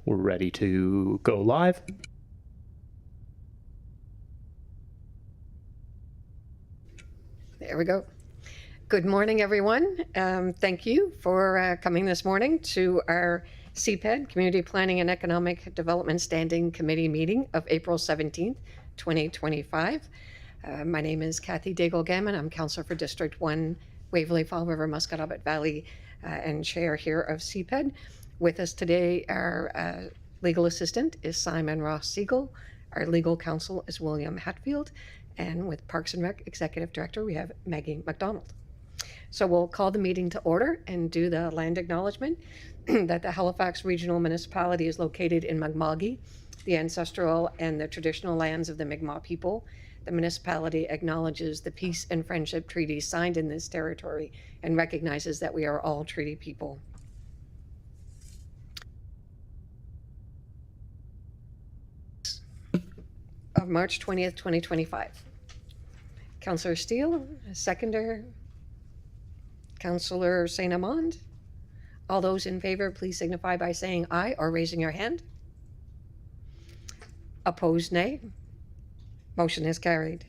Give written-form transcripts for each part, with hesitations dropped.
We're ready to go live. There we go. Good morning, everyone. Thank you for coming this morning to our CPED, Community Planning and Economic Development Standing Committee meeting of April 17th, 2025. My name is Kathy Daigle-Gammon. I'm Councillor for District 1, Waverly Fall River, Musquodoboit Valley, and Chair here of CPED. With us today, our legal assistant is Simon Ross Siegel. Our legal counsel is William Hatfield. And with Parks and Rec Executive Director, we have Maggie McDonald. So we'll call the meeting to order and do the land acknowledgement that the Halifax Regional Municipality is located in Mi'kma'ki, the ancestral and the traditional lands of the Mi'kmaq people. The municipality acknowledges the peace and friendship treaties signed in this territory and recognizes that we are all treaty people. Of March 20th, 2025. Councillor Steele, seconder. Councillor St. Amand. All those in favor, please signify by saying aye or raising your hand. Opposed, nay. Motion is carried.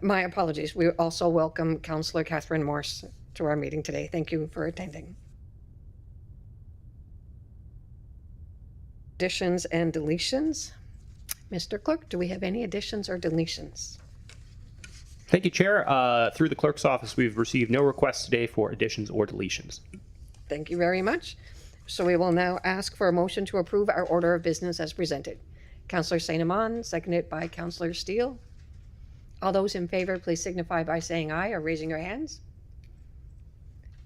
My apologies. We also welcome Councillor Catherine Morse to our meeting today. Thank you for attending. Additions and deletions. Mr. Clerk, do we have any additions or deletions? Thank you, Chair. Through the clerk's office, we've received no requests today for additions or deletions. Thank you very much. So we will now ask for a motion to approve our order of business as presented. Councillor St. Amand, seconded by Councillor Steele. All those in favor, please signify by saying aye or raising your hands.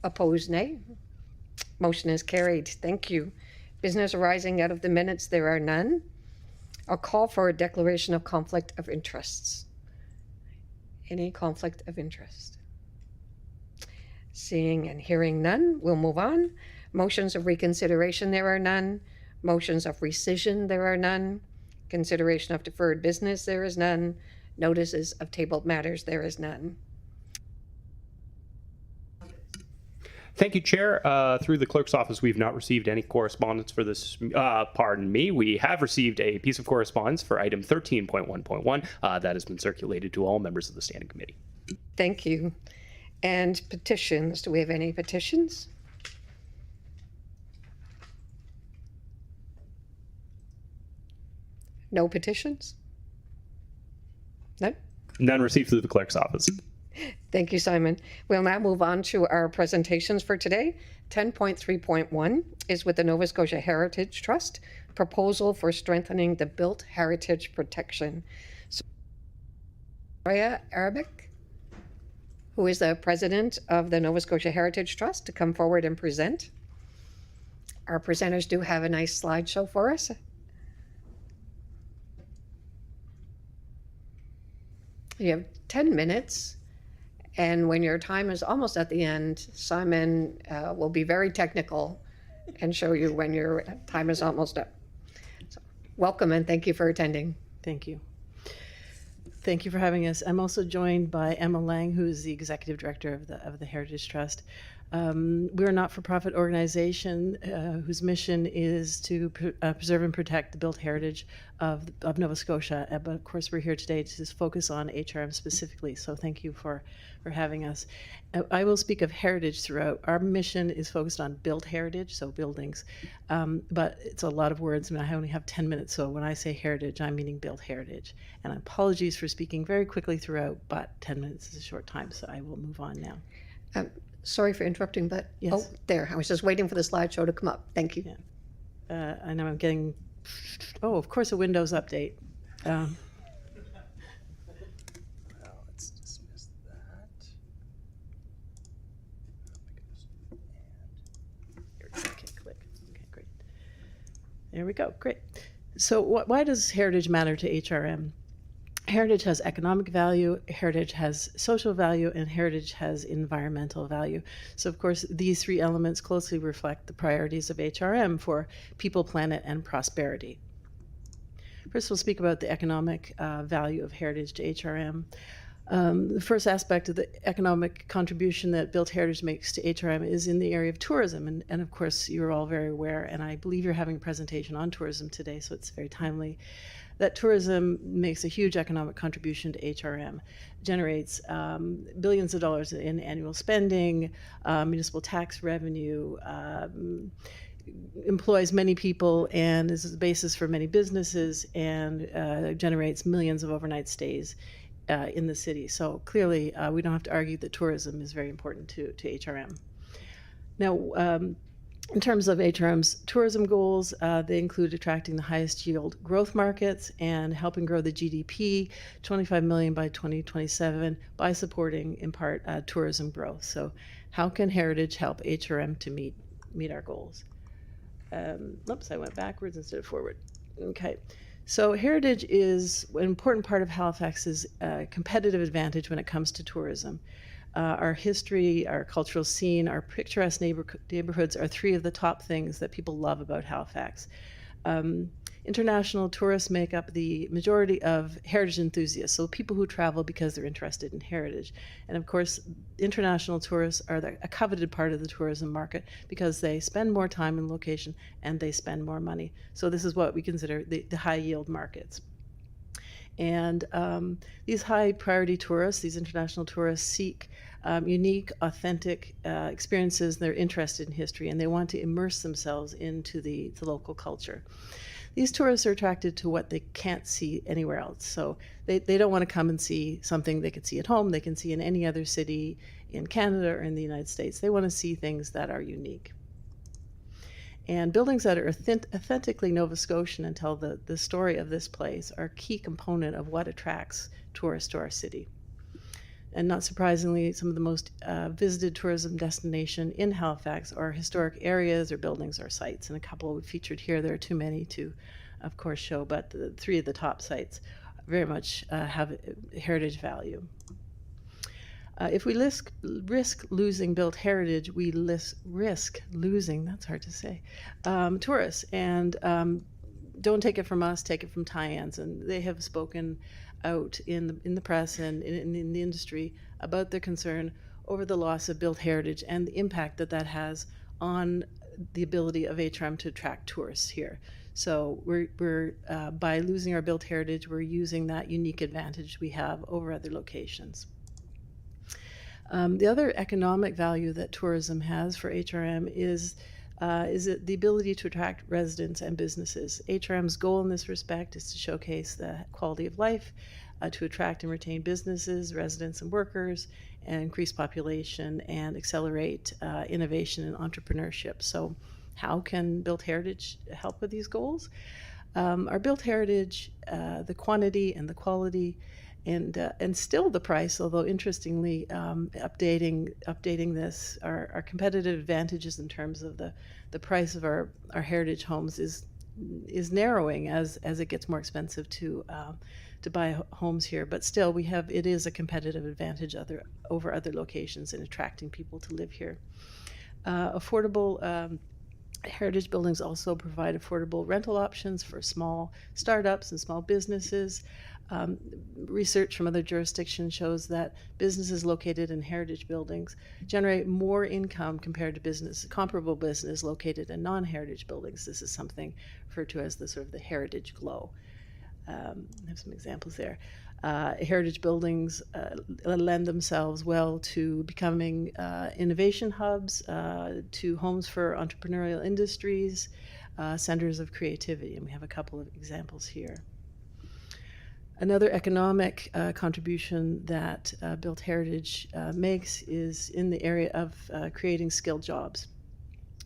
Opposed, nay. Motion is carried. Thank you. Business arising out of the minutes, there are none. I'll call for a declaration of conflict of interests. Any conflict of interest? Seeing and hearing none, we'll move on. Motions of reconsideration, there are none. Motions of rescission, there are none. Consideration of deferred business, there is none. Notices of tabled matters, there is none. Thank you, Chair. Through the clerk's office, we've not received any correspondence for this. Pardon me. We have received a piece of correspondence for item 13.1.1 that has been circulated to all members of the Standing Committee. Thank you. And petitions. Do we have any petitions? No petitions? None? None received through the clerk's office. Thank you, Simon. We'll now move on to our presentations for today. 10.3.1 is with the Nova Scotia Heritage Trust, proposal for strengthening the built heritage protection. Soraya Arabic, who is the president of the Nova Scotia Heritage Trust, to come forward and present. Our presenters do have a nice slideshow for us. You have 10 minutes. And when your time is almost at the end, Simon will be very technical and show you when your time is almost up. So, welcome and thank you for attending. Thank you. Thank you for having us. I'm also joined by Emma Lang, who is the Executive Director of the Heritage Trust. We're a not-for-profit organization whose mission is to preserve and protect the built heritage of Nova Scotia. But of course, we're here today to just focus on HRM specifically. So thank you for having us. I will speak of heritage throughout. Our mission is focused on built heritage, so buildings. But it's a lot of words. I mean, I only have 10 minutes. So when I say heritage, I'm meaning built heritage. And apologies for speaking very quickly throughout, but 10 minutes is a short time. So I will move on now. Sorry for interrupting, but yes. Oh, there. I was just waiting for the slideshow to come up. Thank you. Yeah. I know I'm getting, of course, a Windows update. Well, let's dismiss that. Okay, click. Okay, great. There we go. Great. So why does heritage matter to HRM? Heritage has economic value, heritage has social value, and heritage has environmental value. So of course, these three elements closely reflect the priorities of HRM for people, planet, and prosperity. First, we'll speak about the economic value of heritage to HRM. The first aspect of the economic contribution that Built Heritage makes to HRM is in the area of tourism. And of course, you're all very aware, and I believe you're having a presentation on tourism today, so it's very timely, that tourism makes a huge economic contribution to HRM, generates billions of dollars in annual spending, municipal tax revenue, employs many people, and is the basis for many businesses, and generates millions of overnight stays in the city. So clearly, we don't have to argue that tourism is very important to HRM. Now, in terms of HRM's tourism goals, they include attracting the highest yield growth markets and helping grow the GDP 25 million by 2027 by supporting, in part, tourism growth. So how can Heritage help HRM to meet our goals? Oops, I went backwards instead of forward. Okay. So Heritage is an important part of Halifax's competitive advantage when it comes to tourism. Our history, our cultural scene, our picturesque neighborhoods are three of the top things that people love about Halifax. International tourists make up the majority of heritage enthusiasts, so people who travel because they're interested in heritage. And of course, international tourists are a coveted part of the tourism market because they spend more time in location and they spend more money. So this is what we consider the high yield markets. And these high priority tourists, these international tourists, seek unique, authentic experiences. They're interested in history and they want to immerse themselves into the local culture. These tourists are attracted to what they can't see anywhere else. So they don't want to come and see something they could see at home, they can see in any other city in Canada or in the United States. They want to see things that are unique. And buildings that are authentically Nova Scotian and tell the story of this place are a key component of what attracts tourists to our city. And not surprisingly, some of the most visited tourism destination in Halifax are historic areas or buildings or sites. And a couple we featured here, there are too many to, of course, show, but the three of the top sites very much have heritage value. If we risk losing Built Heritage, we risk losing, that's hard to say, tourists. And don't take it from us, take it from Tyans. And they have spoken out in the press and in the industry about their concern over the loss of Built Heritage and the impact that has on the ability of HRM to attract tourists here. So we're by losing our Built Heritage, we're using that unique advantage we have over other locations. The other economic value that tourism has for HRM is the ability to attract residents and businesses. HRM's goal in this respect is to showcase the quality of life, to attract and retain businesses, residents, and workers, and increase population and accelerate innovation and entrepreneurship. So how can Built Heritage help with these goals? Our Built Heritage, the quantity and the quality, and still the price, although interestingly, updating this, our competitive advantages in terms of the price of our heritage homes is narrowing as it gets more expensive to buy homes here. But still, it is a competitive advantage over other locations in attracting people to live here. Affordable heritage buildings also provide affordable rental options for small startups and small businesses. Research from other jurisdictions shows that businesses located in heritage buildings generate more income compared to comparable business located in non-heritage buildings. This is something referred to as the heritage glow. I have some examples there. Heritage buildings lend themselves well to becoming innovation hubs, to homes for entrepreneurial industries, centers of creativity, and we have a couple of examples here. Another economic contribution that Built Heritage makes is in the area of creating skilled jobs.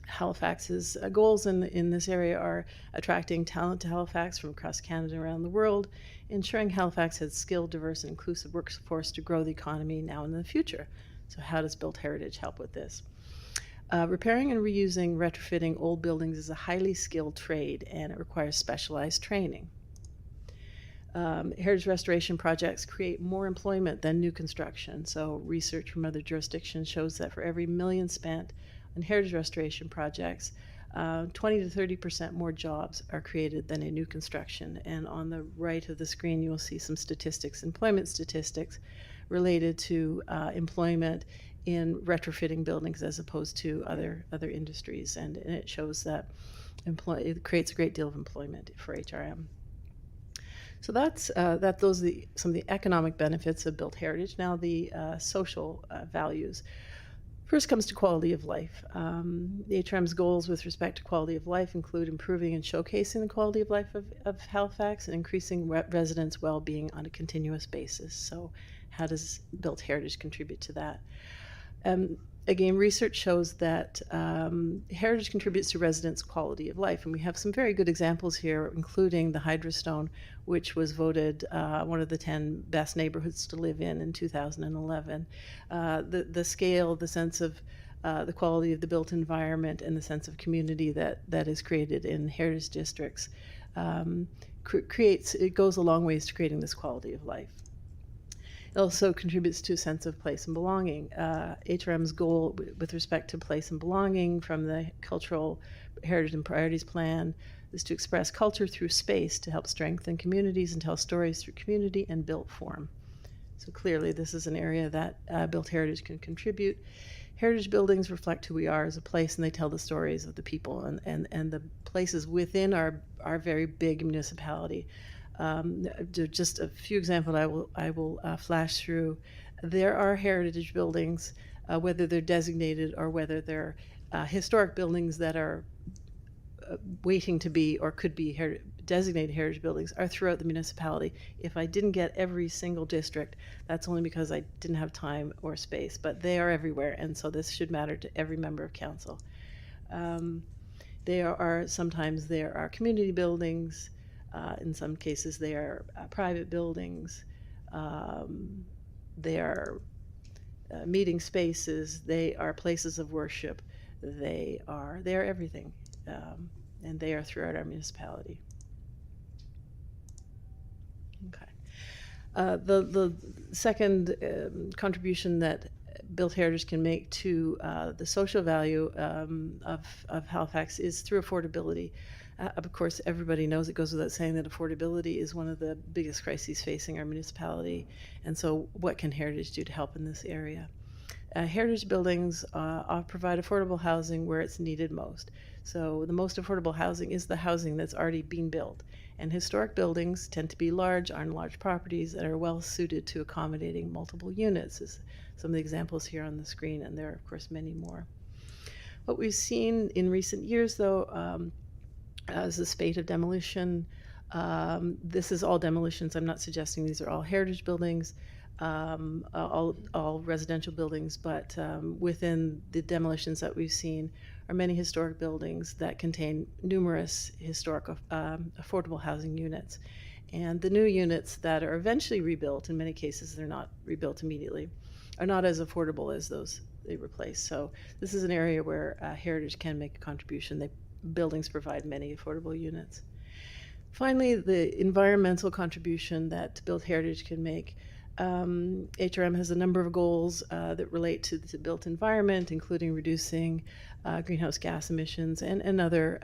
Halifax's goals in this area are attracting talent to Halifax from across Canada and around the world, ensuring Halifax has skilled, diverse, and inclusive workforce to grow the economy now and in the future. So how does Built Heritage help with this? Repairing and reusing, retrofitting old buildings is a highly skilled trade, and it requires specialized training. Heritage restoration projects create more employment than new construction. So research from other jurisdictions shows that for every $1 million spent on heritage restoration projects, 20% to 30% more jobs are created than in new construction. And on the right of the screen, you will see some statistics, employment statistics, related to employment in retrofitting buildings as opposed to other industries, and it shows that it creates a great deal of employment for HRM. So those are some of the economic benefits of built heritage. Now the social values. First comes to quality of life. The HRM's goals with respect to quality of life include improving and showcasing the quality of life of Halifax and increasing residents' well-being on a continuous basis. So how does built heritage contribute to that? Again, research shows that heritage contributes to residents' quality of life, and we have some very good examples here, including the Hydrostone, which was voted one of the 10 best neighborhoods to live in 2011. The scale, the sense of the quality of the built environment, and the sense of community that is created in heritage districts it goes a long ways to creating this quality of life. It also contributes to a sense of place and belonging. HRM's goal with respect to place and belonging from the Cultural Heritage and Priorities Plan is to express culture through space to help strengthen communities and tell stories through community and built form. So clearly this is an area that built heritage can contribute. Heritage buildings reflect who we are as a place, and they tell the stories of the people and the places within our very big municipality. Just a few examples I will flash through. There are heritage buildings, whether they're designated or whether they're historic buildings that are waiting to be or could be designated heritage buildings, are throughout the municipality. If I didn't get every single district, that's only because I didn't have time or space, but they are everywhere, and so this should matter to every member of council. Sometimes there are community buildings. In some cases, they are private buildings. They are meeting spaces. They are places of worship. They are everything, and they are throughout our municipality. Okay. The second contribution that built heritage can make to the social value of Halifax is through affordability. Of course, everybody knows, it goes without saying, that affordability is one of the biggest crises facing our municipality. And so what can heritage do to help in this area? Heritage buildings provide affordable housing where it's needed most. So the most affordable housing is the housing that's already being built. And historic buildings tend to be large, on large properties that are well suited to accommodating multiple units, as some of the examples here on the screen, and there are, of course, many more. What we've seen in recent years, though, as a spate of demolition. This is all demolitions. I'm not suggesting these are all heritage buildings, all residential buildings, but within the demolitions that we've seen are many historic buildings that contain numerous historic affordable housing units. And the new units that are eventually rebuilt, in many cases they're not rebuilt immediately, are not as affordable as those they replace. So this is an area where heritage can make a contribution. Buildings provide many affordable units. Finally, the environmental contribution that built heritage can make. HRM has a number of goals that relate to the built environment, including reducing greenhouse gas emissions and other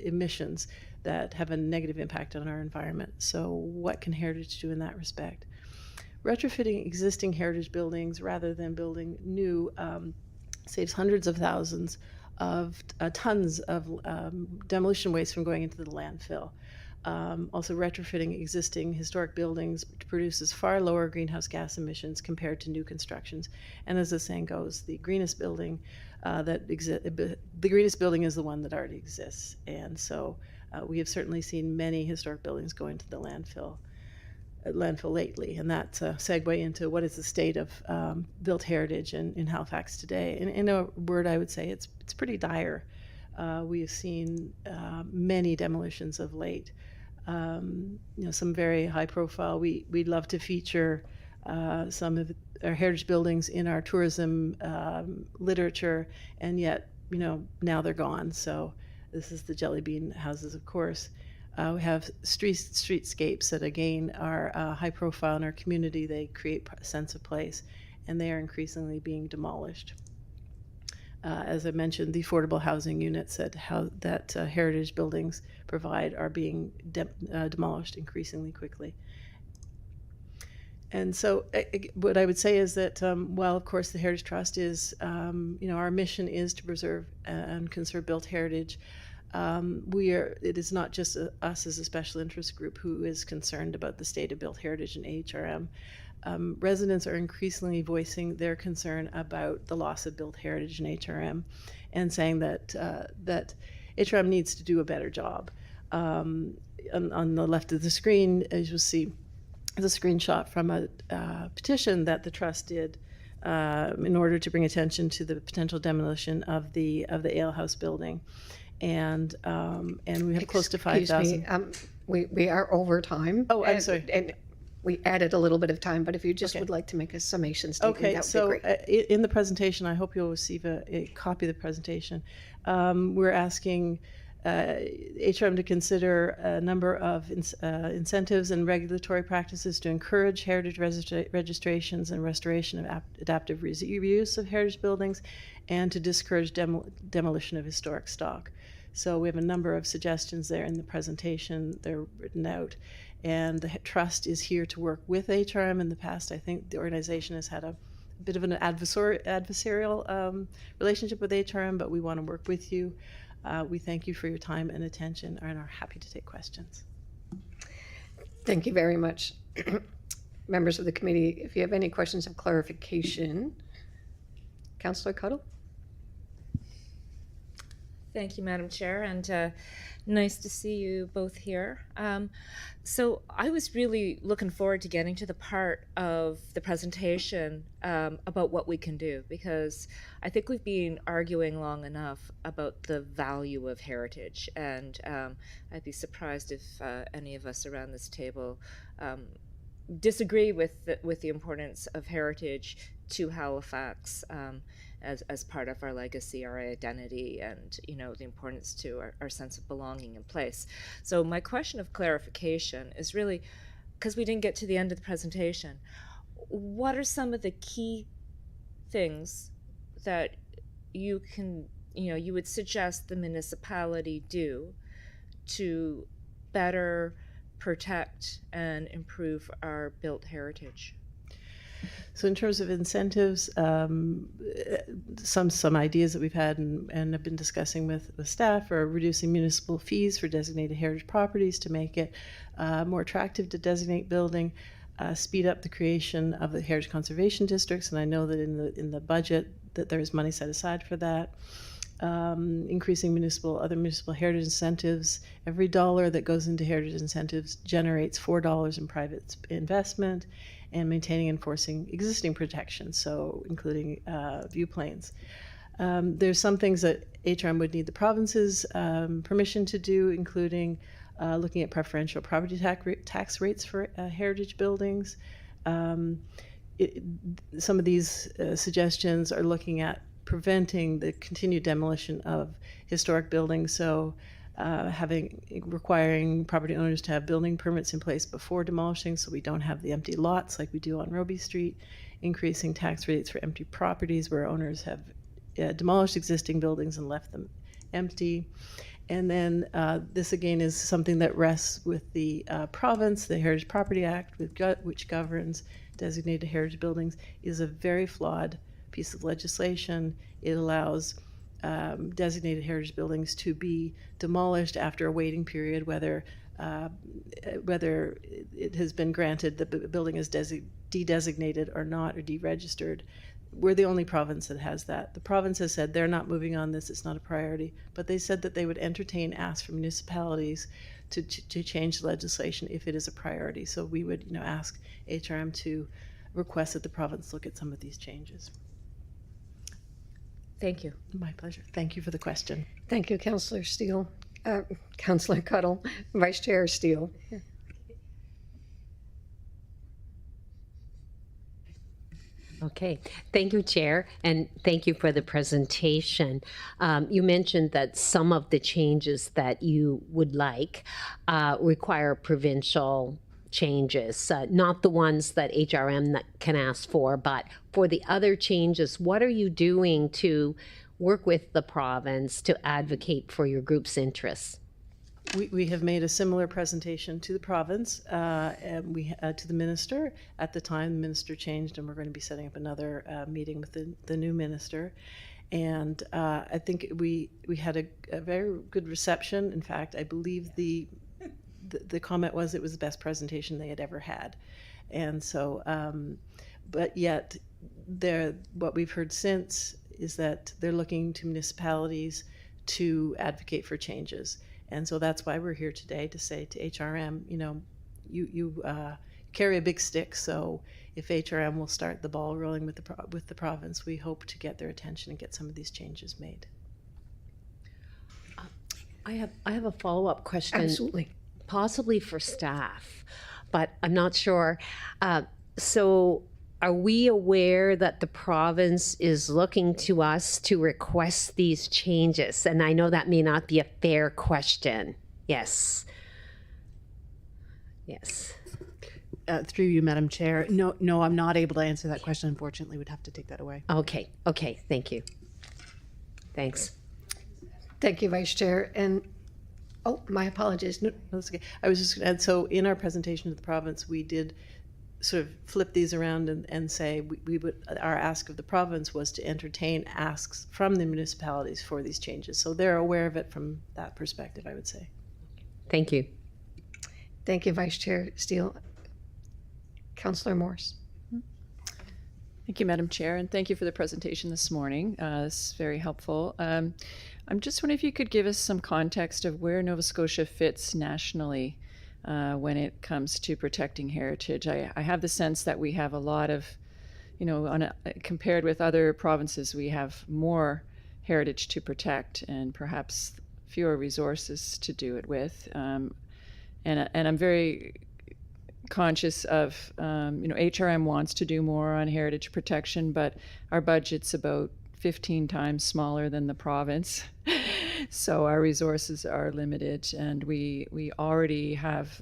emissions that have a negative impact on our environment. So what can heritage do in that respect? Retrofitting existing heritage buildings rather than building new saves hundreds of thousands of tons of demolition waste from going into the landfill. Also, retrofitting existing historic buildings produces far lower greenhouse gas emissions compared to new constructions. And as the saying goes, the greenest building the greenest building is the one that already exists. And so we have certainly seen many historic buildings go into the landfill lately, and that's a segue into what is the state of built heritage in Halifax today. In a word, I would say it's pretty dire. We have seen many demolitions of late. Some very high profile. We'd love to feature some of our heritage buildings in our tourism literature, and yet now they're gone. So this is the Jelly Bean houses, of course. We have streetscapes that, again, are high profile in our community. They create a sense of place, and they are increasingly being demolished. As I mentioned, the affordable housing units that heritage buildings provide are being demolished increasingly quickly. And so what I would say is that while, of course, the Heritage Trust is, our mission is to preserve and conserve built heritage, it is not just us as a special interest group who is concerned about the state of built heritage in HRM. Residents are increasingly voicing their concern about the loss of built heritage in HRM and saying that HRM needs to do a better job. On the left of the screen, as you'll see, is a screenshot from a petition that the trust did in order to bring attention to the potential demolition of the Ale House building, and we have close to 5,000. We are over time. Oh, I'm sorry. And we added a little bit of time, but if you just would like to make a summation statement, Okay, that would so be great. in the presentation, I hope you'll receive a copy of the presentation. We're asking HRM to consider a number of incentives and regulatory practices to encourage heritage registrations and restoration of adaptive reuse of heritage buildings, and to discourage demolition of historic stock. So we have a number of suggestions there in the presentation. They're written out. And the trust is here to work with HRM. In the past, I think the organization has had a bit of an adversarial relationship with HRM, but we want to work with you. We thank you for your time and attention and are happy to take questions. Thank you very much. Members of the committee, if you have any questions of clarification, Councillor Cuddle? Thank you, Madam Chair, and nice to see you both here. So I was really looking forward to getting to the part of the presentation about what we can do, because I think we've been arguing long enough about the value of heritage, and I'd be surprised if any of us around this table disagree with the importance of heritage to Halifax as part of our legacy, our identity, and the importance to our sense of belonging and place. So my question of clarification is really, because we didn't get to the end of the presentation, what are some of the key things that you would suggest the municipality do to better protect and improve our built heritage? So in terms of incentives, some ideas that we've had and have been discussing with staff are reducing municipal fees for designated heritage properties to make it more attractive to designate building, speed up the creation of the heritage conservation districts, and I know that in the budget that there is money set aside for that. Increasing other municipal heritage incentives. Every dollar that goes into heritage incentives generates $4 in private investment, and maintaining and enforcing existing protections, so including view planes. There's some things that HRM would need the province's permission to do, including looking at preferential property tax rates for heritage buildings. Some of these suggestions are looking at preventing the continued demolition of historic buildings, so requiring property owners to have building permits in place before demolishing, so we don't have the empty lots like we do on Roby Street, increasing tax rates for empty properties where owners have demolished existing buildings and left them empty. And then this again is something that rests with the province. The Heritage Property Act, which governs designated heritage buildings, is a very flawed piece of legislation. It allows designated heritage buildings to be demolished after a waiting period, whether it has been granted the building is de-designated or not, or deregistered. We're the only province that has that. The province has said they're not moving on this, it's not a priority, but they said that they would entertain asks from municipalities to change the legislation if it is a priority. So we would ask HRM to request that the province look at some of these changes. Thank you. My pleasure. Thank you for the question. Thank you, Councillor Steele. Councillor Cuddle, Vice Chair Steele. Okay, thank you, Chair, and thank you for the presentation. You mentioned that some of the changes that you would like require provincial changes, not the ones that HRM can ask for, but for the other changes, what are you doing to work with the province to advocate for your group's interests? We have made a similar presentation to the province and to the minister. At the time, the minister changed, and we're going to be setting up another meeting with the new minister. And I think we had a very good reception. In fact, I believe the comment was it was the best presentation they had ever had. And so, but yet, what we've heard since is that they're looking to municipalities to advocate for changes. And so that's why we're here today, to say to HRM, you carry a big stick. So if HRM will start the ball rolling with the province, we hope to get their attention and get some of these changes made. I have a follow-up question. Absolutely. Possibly for staff, but I'm not sure. So are we aware that the province is looking to us to request these changes? And I know that may not be a fair question. Yes. Yes. Through you, Madam Chair. No, I'm not able to answer that question. Unfortunately, we'd have to take that away. Okay. Thank you. Thanks. Thank you, Vice Chair. And, oh, my apologies. No, That's okay. I was just going to add, so in our presentation to the province, we did sort of flip these around and say we would, our ask of the province was to entertain asks from the municipalities for these changes. So they're aware of it from that perspective, I would say. Thank you. Thank you, Vice Chair Steele. Councillor Morse. Thank you, Madam Chair, and thank you for the presentation this morning. This is very helpful. I'm just wondering if you could give us some context of where Nova Scotia fits nationally when it comes to protecting heritage. I have the sense that we have a lot of, compared with other provinces, we have more heritage to protect and perhaps fewer resources to do it with. And I'm very conscious of, HRM wants to do more on heritage protection, but our budget's about 15 times smaller than the province. So our resources are limited, and we already have,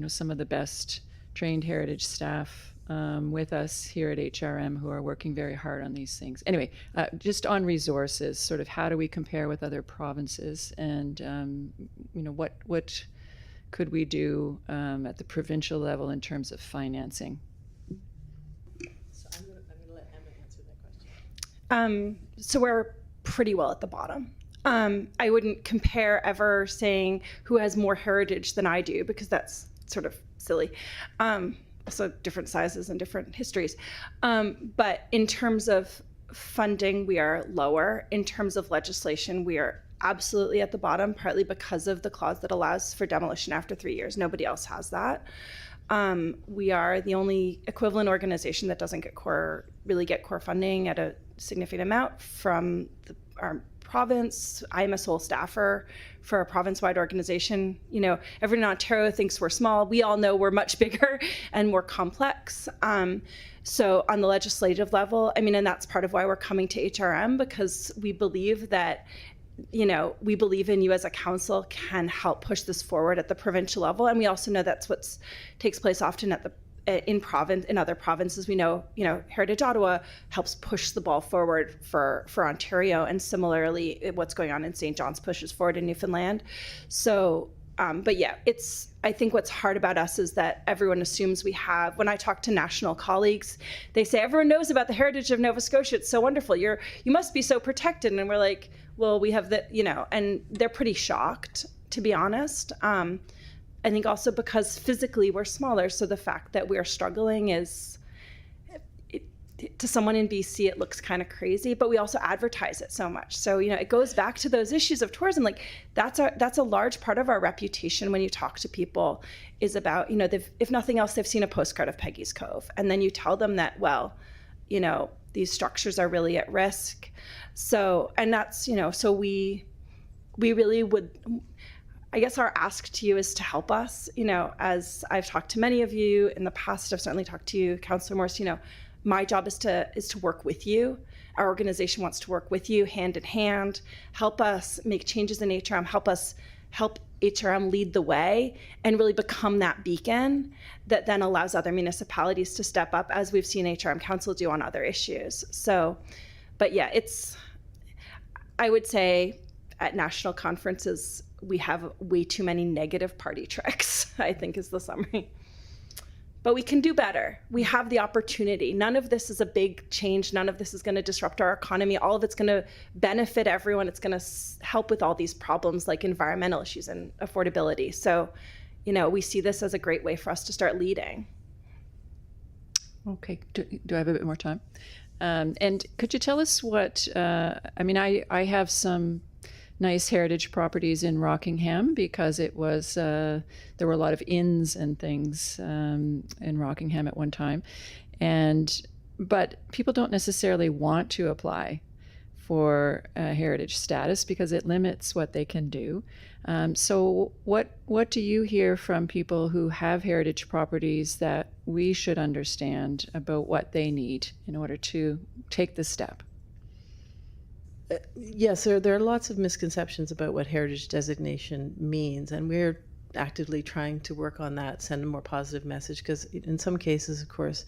some of the best trained heritage staff with us here at HRM who are working very hard on these things. Anyway, just on resources, sort of how do we compare with other provinces, and, what could we do at the provincial level in terms of financing? So I'm going to let Emma answer that question. So we're pretty well at the bottom. I wouldn't compare ever saying who has more heritage than I do, because that's sort of silly. Also different sizes and different histories. But in terms of funding, we are lower. In terms of legislation, we are absolutely at the bottom, partly because of the clause that allows for demolition after 3 years. Nobody else has that. We are the only equivalent organization that doesn't really get core funding at a significant amount from our province. I'm a sole staffer for a province-wide organization. Everyone in Ontario thinks we're small. We all know we're much bigger and more complex. So on the legislative level, and that's part of why we're coming to HRM, because we believe that we believe in you as a council can help push this forward at the provincial level. And we also know that's what takes place often in other provinces. We know, Heritage Ottawa helps push the ball forward for Ontario, and similarly, what's going on in St. John's pushes forward in Newfoundland. So, but yeah, I think what's hard about us is that everyone assumes we have. When I talk to national colleagues, they say everyone knows about the heritage of Nova Scotia. It's so wonderful. You must be so protected, and we're like, well, we have and they're pretty shocked, to be honest. I think also because physically we're smaller, so the fact that we're struggling is, to someone in BC, it looks kind of crazy, but we also advertise it so much. So, it goes back to those issues of tourism. Like that's a large part of our reputation when you talk to people, is about, if nothing else, they've seen a postcard of Peggy's Cove. And then you tell them that, well, these structures are really at risk. So, and that's, so we really would, I guess our ask to you is to help us, as I've talked to many of you in the past. I've certainly talked to you, Councillor Morse. My job is to work with you. Our organization wants to work with you hand in hand, help us make changes in HRM, help HRM lead the way and really become that beacon that then allows other municipalities to step up, as we've seen HRM Council do on other issues. So, but yeah, I would say at national conferences, we have way too many negative party tricks, I think is the summary. But we can do better. We have the opportunity. None of this is a big change. None of this is going to disrupt our economy. All of it's going to benefit everyone. It's going to help with all these problems like environmental issues and affordability. So, we see this as a great way for us to start leading. Okay, do I have a bit more time? And could you tell us what, I have some nice heritage properties in Rockingham because it was, there were a lot of inns and things in Rockingham at one time. But people don't necessarily want to apply for heritage status because it limits what they can do. So what do you hear from people who have heritage properties that we should understand about what they need in order to take this step? Yes, there are lots of misconceptions about what heritage designation means, and we're actively trying to work on that, send a more positive message, because in some cases, of course,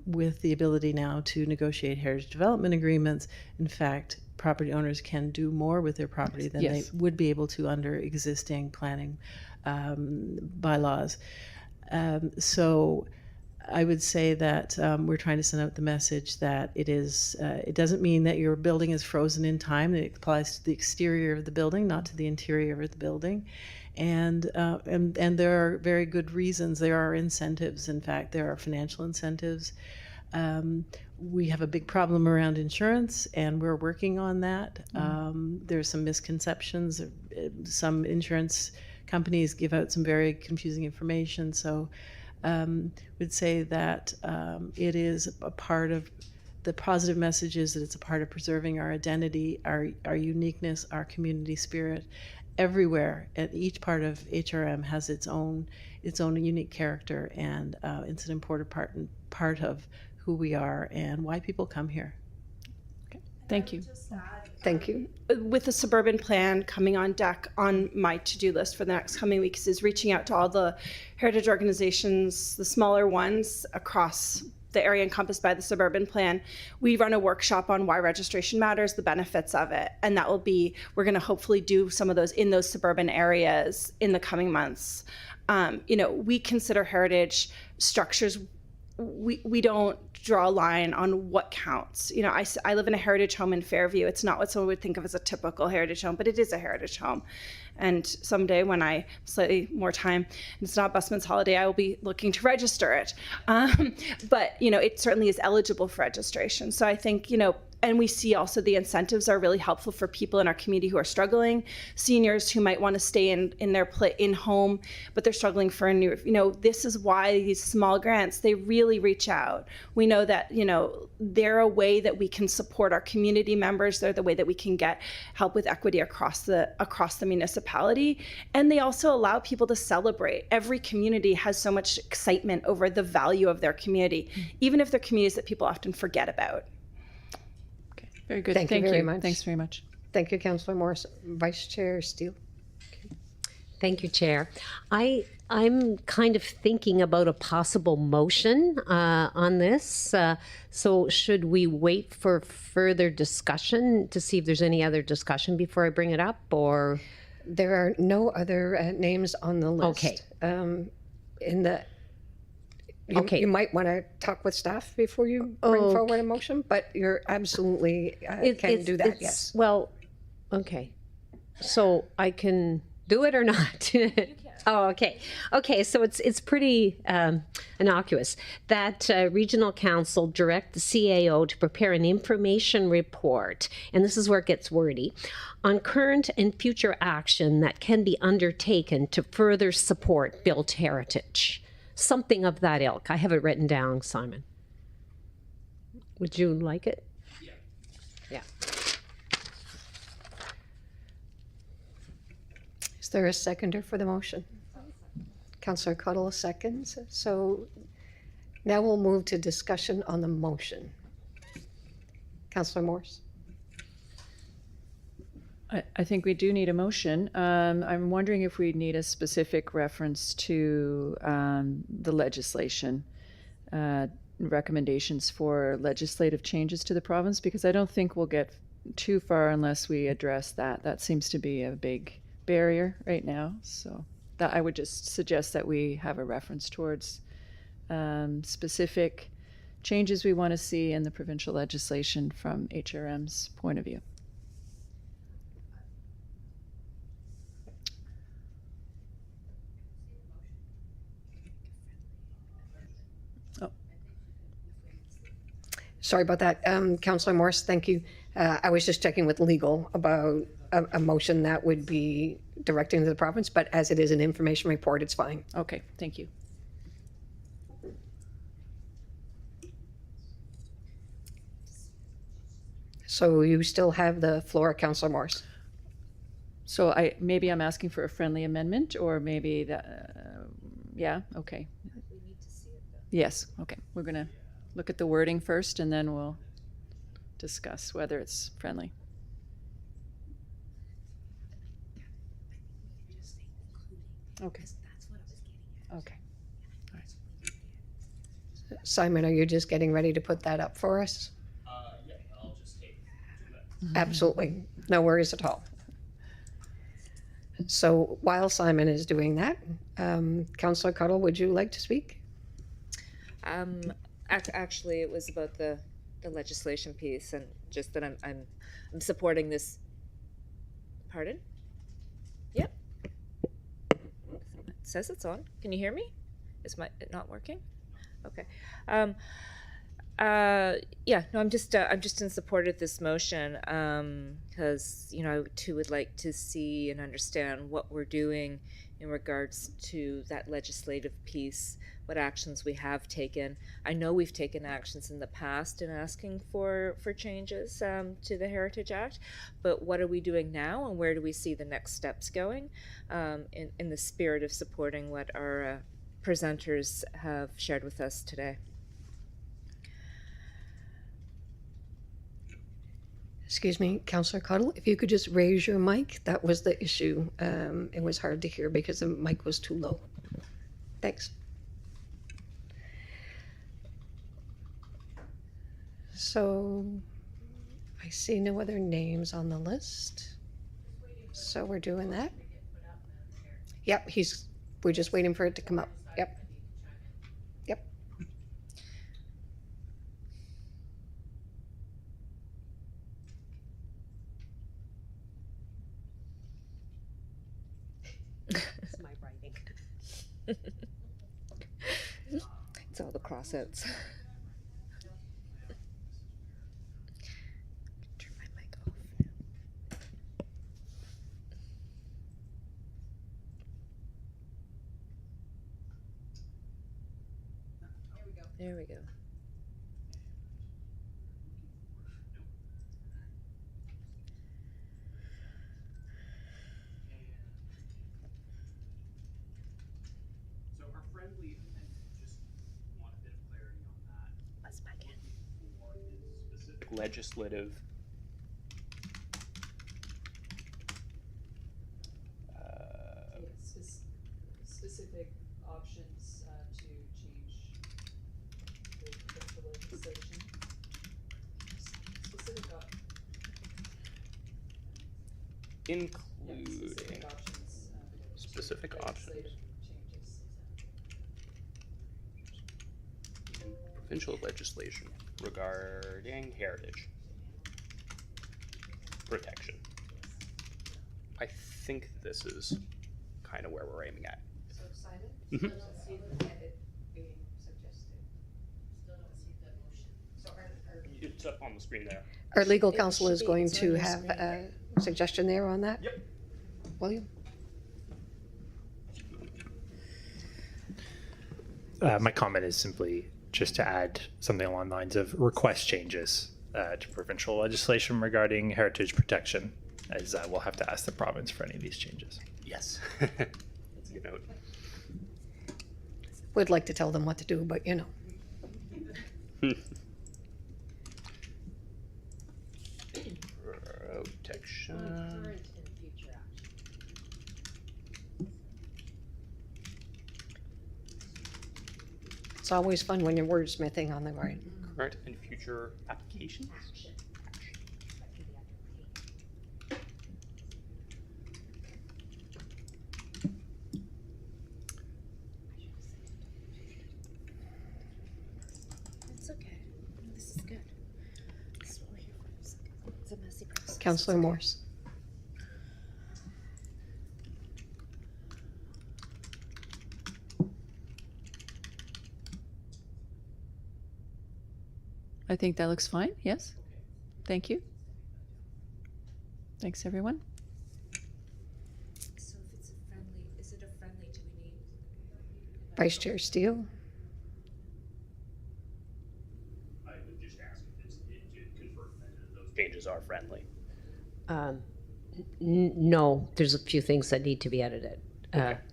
with the ability now to negotiate heritage development agreements, in fact, property owners can do more with their property than Yes. they would be able to under existing planning bylaws. So I would say that we're trying to send out the message that it doesn't mean that your building is frozen in time. It applies to the exterior of the building, not to the interior of the building. And there are very good reasons. There are incentives. In fact, there are financial incentives. We have a big problem around insurance, and we're working on that. There's some misconceptions. Some insurance companies give out some very confusing information. So would say that it is a part of the positive message is that it's a part of preserving our identity, our uniqueness, our community spirit. Everywhere, and each part of HRM has its own unique character, and it's an important part of who we are and why people come here. Thank you. Thank you. With the suburban plan coming on deck on my to-do list for the next coming weeks is reaching out to all the heritage organizations, the smaller ones across the area encompassed by the suburban plan. We run a workshop on why registration matters, the benefits of it, and that will be, we're going to hopefully do some of those in those suburban areas in the coming months. We consider heritage structures, we don't draw a line on what counts. I live in a heritage home in Fairview. It's not what someone would think of as a typical heritage home, but it is a heritage home. And someday when I have slightly more time, and it's not busman's holiday, I will be looking to register it. But it certainly is eligible for registration. So I think, and we see also the incentives are really helpful for people in our community who are struggling, seniors who might want to stay in their in home, but they're struggling for a new, this is why these small grants, they really reach out. We know that, they're a way that we can support our community members. They're the way that we can get help with equity across the municipality. And they also allow people to celebrate. Every community has so much excitement over the value of their community, even if they're communities that people often forget about. Very good. Thank you very much. Thanks very much. Thank you, Councillor Morris. Vice Chair Steele. Thank you, Chair. I'm kind of thinking about a possible motion on this. So should we wait for further discussion to see if there's any other discussion before I bring it up, or? There are no other names on the list. Okay. Okay. You might want to talk with staff before you bring forward a motion, but you're absolutely can do that, yes. Well, okay. So I can do it or not? Oh, okay. Okay, so it's pretty innocuous. That Regional Council direct the CAO to prepare an information report, and this is where it gets wordy, on current and future action that can be undertaken to further support built heritage. Something of that ilk. I have it written down, Simon. Would you like it? Yeah. Is there a seconder for the motion? Councillor Cottle seconds. So now we'll move to discussion on the motion. Councillor Morse. I think we do need a motion. I'm wondering if we need a specific reference to the legislation, recommendations for legislative changes to the province, because I don't think we'll get too far unless we address that. That seems to be a big barrier right now. So that I would just suggest that we have a reference towards specific changes we want to see in the provincial legislation from HRM's point of view. Sorry about that. Councillor Morse, thank you. I was just checking with legal about a motion that would be directing to the province, but as it is an information report, it's fine. Okay, thank you. So you still have the floor, Councillor Morse. So maybe I'm asking for a friendly amendment, or maybe that, yeah, okay. Yes, okay. We're going to look at the wording first, and then we'll discuss whether it's friendly. Okay. Okay. Simon, are you just getting ready to put that up for us? Yeah, I'll just take 2 minutes. Absolutely. No worries at all. So while Simon is doing that, Councillor Cuddle, would you like to speak? Actually, it was about the legislation piece, and just that I'm supporting this. Pardon? Yep. It says it's on. Can you hear me? Is it not working? Okay. Yeah. No, I'm just in support of this motion because I too would like to see and understand what we're doing in regards to that legislative piece, what actions we have taken. I know we've taken actions in the past in asking for changes to the Heritage Act, but what are we doing now, and where do we see the next steps going in the spirit of supporting what our presenters have shared with us today? Excuse me, Councillor Cuddle, if you could just raise your mic. That was the issue. It was hard to hear because the mic was too low. Thanks. So I see no other names on the list. So we're doing that. Yep, we're just waiting for it to come up. Yep. Yep. It's my writing. It's all the crossouts. Turn my mic off now. There we go. So our friendly amendment, just want a bit of clarity on that. Let's back in. For is specific legislative Specific options to change the provincial legislation. including options. specific options in provincial legislation regarding heritage protection. I think this is kind of where we're aiming at. So Simon? Mhm. Still don't see the edit being suggested. Still don't see the motion. So It's up on the screen there. our legal counsel is going to have a suggestion there on that? Yep. William? My comment is simply just to add something along the lines of request changes to provincial legislation regarding heritage protection, as we'll have to ask the province for any of these changes. Yes. That's a good note. We'd like to tell them what to do, but Protection. It's always fun when you're wordsmithing on the right. Current and future applications. Councillor Morse. I think that looks fine. Yes. Thank you. Thanks, everyone. So if it's a friendly, is it a friendly, do we need? Vice Chair Steele. I would just ask if it's confirmed that those changes are friendly. No, there's a few things that need to be edited.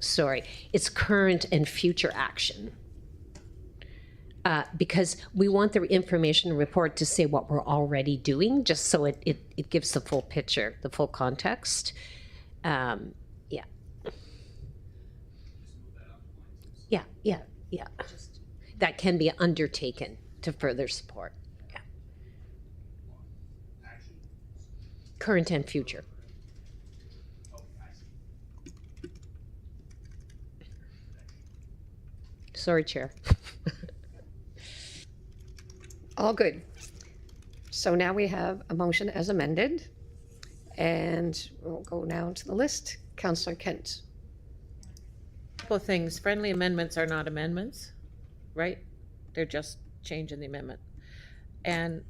Sorry, it's current and future action. Because we want the information report to say what we're already doing, just so it gives the full picture, the full context. Yeah. Yeah. That can be undertaken to further support. Yeah. Current and future. Sorry, Chair. All good. So now we have a motion as amended, and we'll go now to the list. Councillor Kent. Couple of things. Friendly amendments are not amendments, right? They're just changing the amendment. And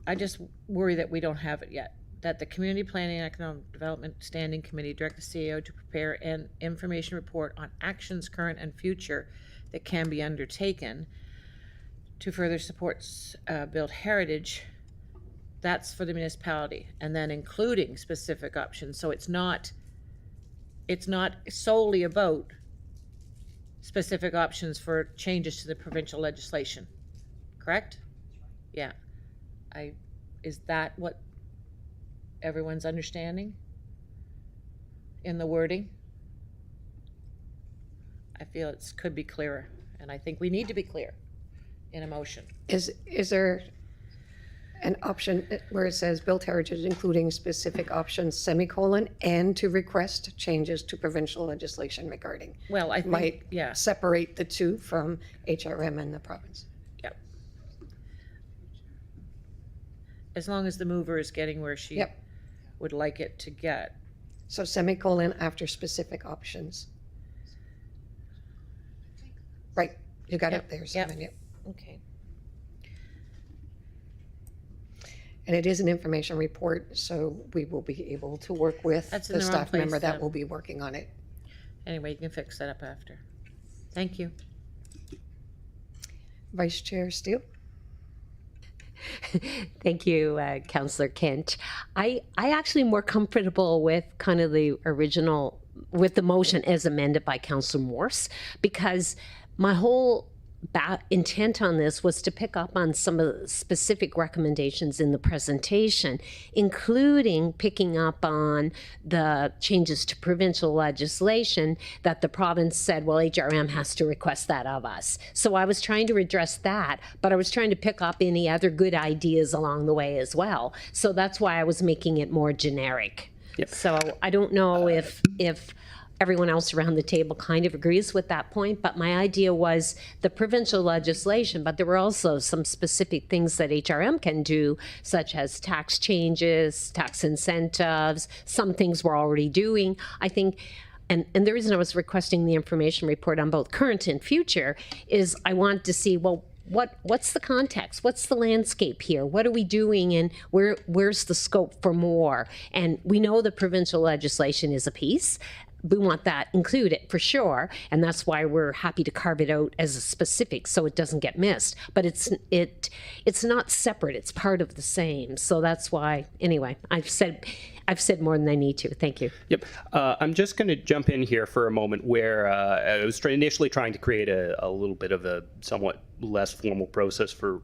I just worry that we don't have it yet. That the Community Planning and Economic Development Standing Committee direct the CEO to prepare an information report on actions current and future that can be undertaken to further support build heritage. That's for the municipality, and then including specific options. So it's not solely about specific options for changes to the provincial legislation, correct? Yeah. Is that what everyone's understanding in the wording? I feel it could be clearer, and I think we need to be clear in a motion. Is there an option where it says built heritage including specific options, semicolon, and to request changes to provincial legislation regarding? Well, I think, Might yeah. separate the two from HRM and the province. Yep. As long as the mover is getting where she Yep. would like it to get. So semicolon after specific options. Right, you got it there, Yep. Simon, yep. Okay. And it is an information report, so we will be able to work with That's in the the wrong staff member place, that then. will be working on it. Anyway, you can fix that up after. Thank you. Vice Chair Steele? Thank you, Councillor Kent. I actually am more comfortable with kind of the original, with the motion as amended by Councillor Morse, because my whole intent on this was to pick up on some of the specific recommendations in the presentation, including picking up on the changes to provincial legislation that the province said, well, HRM has to request that of us. So I was trying to address that, but I was trying to pick up any other good ideas along the way as well. So that's why I was making it more generic. Yep. So I don't know if everyone else around the table kind of agrees with that point, but my idea was the provincial legislation, but there were also some specific things that HRM can do, such as tax changes, tax incentives, some things we're already doing. I think, and the reason I was requesting the information report on both current and future is I want to see, well, what's the context? What's the landscape here? What are we doing, and where's the scope for more? And we know the provincial legislation is a piece. We want that included for sure, and that's why we're happy to carve it out as a specific so it doesn't get missed. But it's not separate; it's part of the same. So that's why. Anyway, I've said more than I need to. Thank you. Yep. I'm just going to jump in here for a moment where I was initially trying to create a little bit of a somewhat less formal process for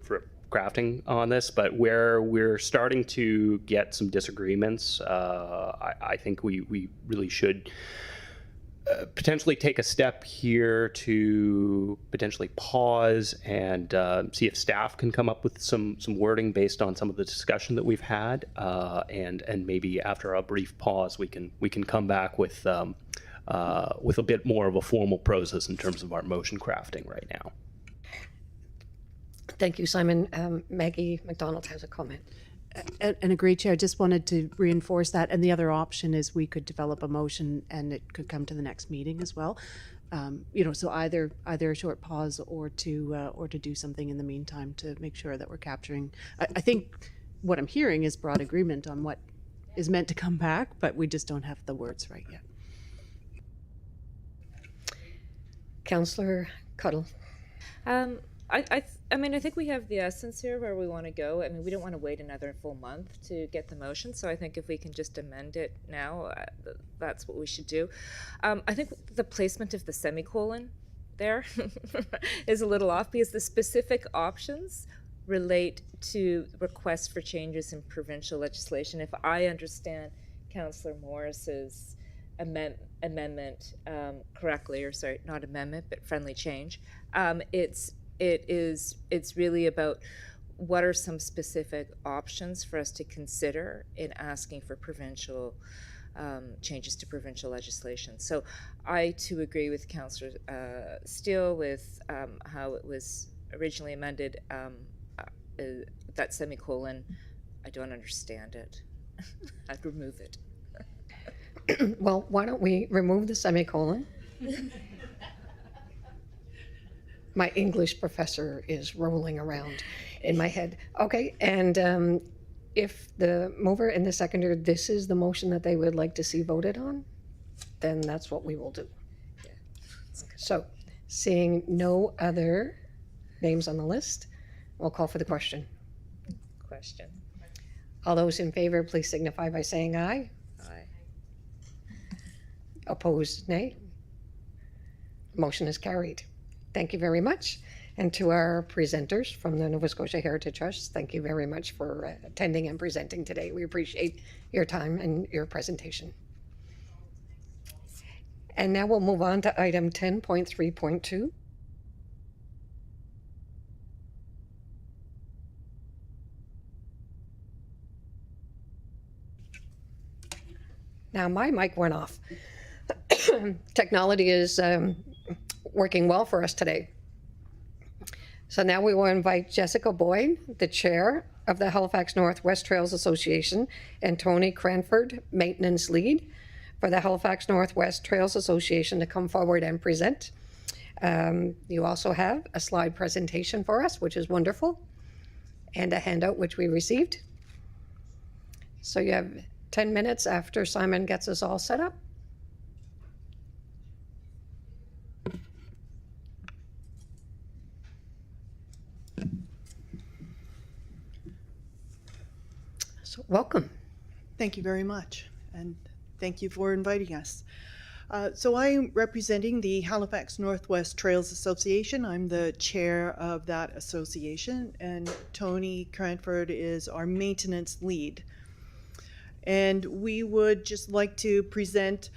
crafting on this, but where we're starting to get some disagreements, I think we really should potentially take a step here to potentially pause and see if staff can come up with some wording based on some of the discussion that we've had, and maybe after a brief pause we can come back with a bit more of a formal process in terms of our motion crafting right now. Thank you, Simon. Maggie McDonald has a comment. And agree, Chair. Just wanted to reinforce that. And the other option is we could develop a motion and it could come to the next meeting as well. So either a short pause or to do something in the meantime to make sure that we're capturing. I think what I'm hearing is broad agreement on what is meant to come back, but we just don't have the words right yet. Councillor Cuddle. I mean, I think we have the essence here where we want to go. I mean, we don't want to wait another full month to get the motion. So I think if we can just amend it now, that's what we should do. I think the placement of the semicolon there is a little off because the specific options relate to requests for changes in provincial legislation. If I understand Councillor Morris's amendment correctly, or sorry, not amendment, but friendly change, it's really about what are some specific options for us to consider in asking for provincial changes to provincial legislation. So I too agree with Councillor Steele with how it was originally amended. That semicolon, I don't understand it. I'd remove it. Well, why don't we remove the semicolon? My English professor is rolling around in my head. Okay, and if the mover and the seconder, this is the motion that they would like to see voted on, then that's what we will do. So, seeing no other names on the list, we'll call for the question. Question. All those in favor, please signify by saying aye. Aye. Opposed, nay. Motion is carried. Thank you very much. And to our presenters from the Nova Scotia Heritage Trust, thank you very much for attending and presenting today. We appreciate your time and your presentation. And now we'll move on to item 10.3.2. Now my mic went off. Technology is working well for us today. So now we will invite Jessica Boyd, the chair of the Halifax Northwest Trails Association, and Tony Cranford, maintenance lead for the Halifax Northwest Trails Association, to come forward and present. You also have a slide presentation for us, which is wonderful, and a handout which we received. So you have 10 minutes after Simon gets us all set up. So welcome. Thank you very much, and thank you for inviting us. So I'm representing the Halifax Northwest Trails Association. I'm the chair of that association, and Tony Cranford is our maintenance lead. And we would just like to present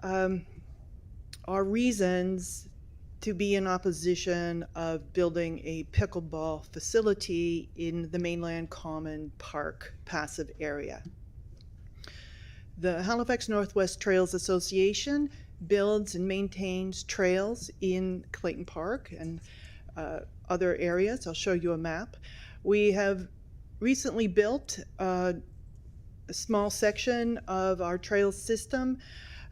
our reasons to be in opposition of building a pickleball facility in the Mainland Common Park passive area. The Halifax Northwest Trails Association builds and maintains trails in Clayton Park and other areas. I'll show you a map. We have recently built a small section of our trail system,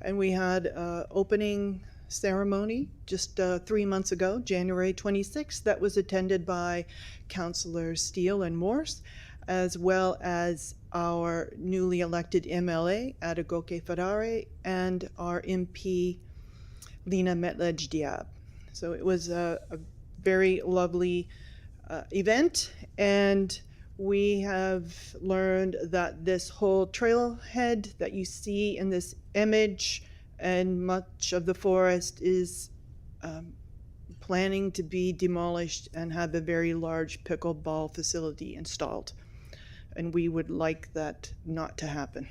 and we had an opening ceremony just 3 months ago, January 26th, that was attended by Councillors Steele and Morse, as well as our newly elected MLA, Adegoke Ferrare, and our MP, Lena Metlej-Diab. So it was a very lovely event, and we have learned that this whole trailhead that you see in this image and much of the forest is planning to be demolished and have a very large pickleball facility installed. And we would like that not to happen.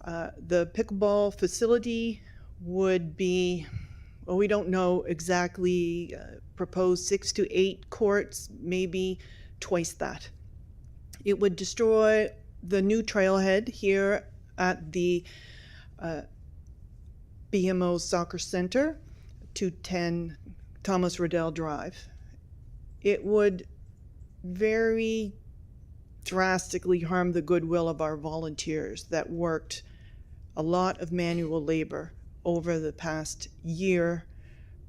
The pickleball facility would be, well, we don't know exactly, proposed 6 to 8 courts, maybe twice that. It would destroy the new trailhead here at the BMO Soccer Center, 210 Thomas Riddell Drive. It would very drastically harmed the goodwill of our volunteers that worked a lot of manual labor over the past year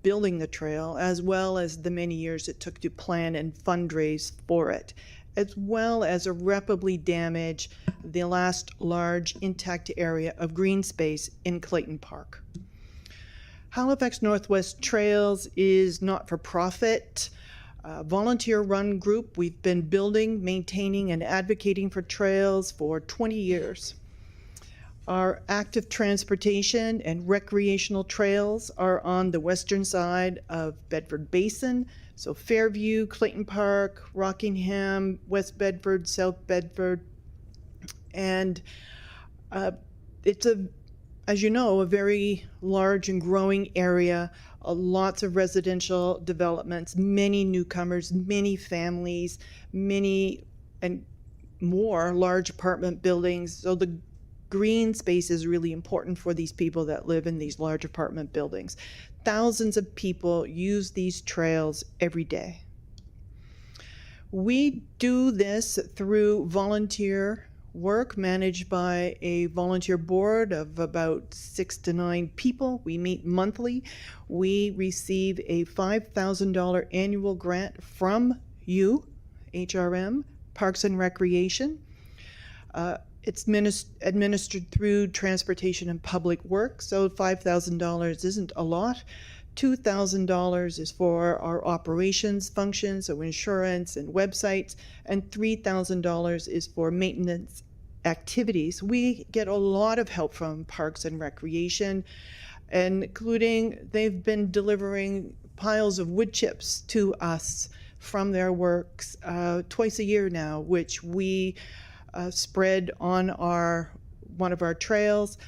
building the trail, as well as the many years it took to plan and fundraise for it, as well as irreparably damage the last large intact area of green space in Clayton Park. Halifax Northwest Trails is not for profit. Volunteer-run group. We've been building, maintaining, and advocating for trails for 20 years. Our active transportation and recreational trails are on the western side of Bedford Basin, so Fairview, Clayton Park, Rockingham, West Bedford, South Bedford, and it's as you know, a very large and growing area. Lots of residential developments, many newcomers, many families, many and more large apartment buildings. So the green space is really important for these people that live in these large apartment buildings. Thousands of people use these trails every day. We do this through volunteer work managed by a volunteer board of about 6 to 9 people. We meet monthly. We receive a $5,000 annual grant from you, HRM, Parks and Recreation. It's administered through Transportation and Public Works, so $5,000 isn't a lot. $2,000 is for our operations functions, so insurance and websites, and $3,000 is for maintenance activities. We get a lot of help from Parks and Recreation, including they've been delivering piles of wood chips to us from their works twice a year now, which we spread on one of our trails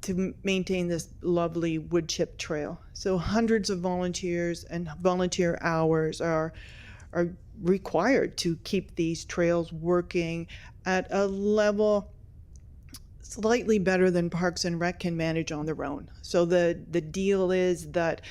to maintain this lovely wood chip trail. So hundreds of volunteers and volunteer hours are required to keep these trails working at a level slightly better than Parks and Rec can manage on their own. So the deal is that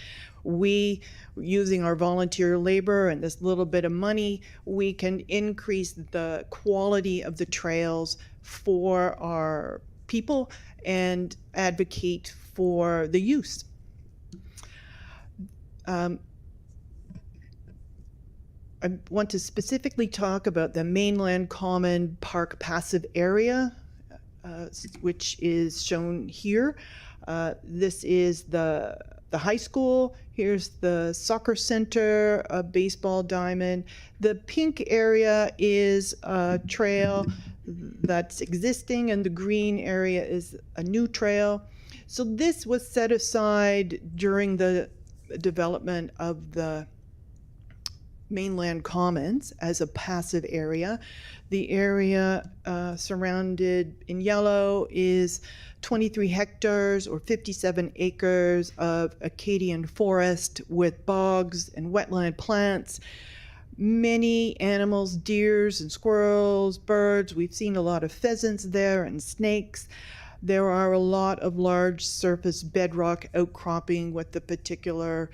we, using our volunteer labor and this little bit of money, we can increase the quality of the trails for our people and advocate for the use. I want to specifically talk about the Mainland Common Park passive area, which is shown here. This is the high school. Here's the soccer center, a baseball diamond. The pink area is a trail that's existing, and the green area is a new trail. So this was set aside during the development of the Mainland Commons as a passive area. The area surrounded in yellow is 23 hectares or 57 acres of Acadian forest with bogs and wetland plants. Many animals, deers and squirrels, birds. We've seen a lot of pheasants there and snakes. There are a lot of large surface bedrock outcropping with the particular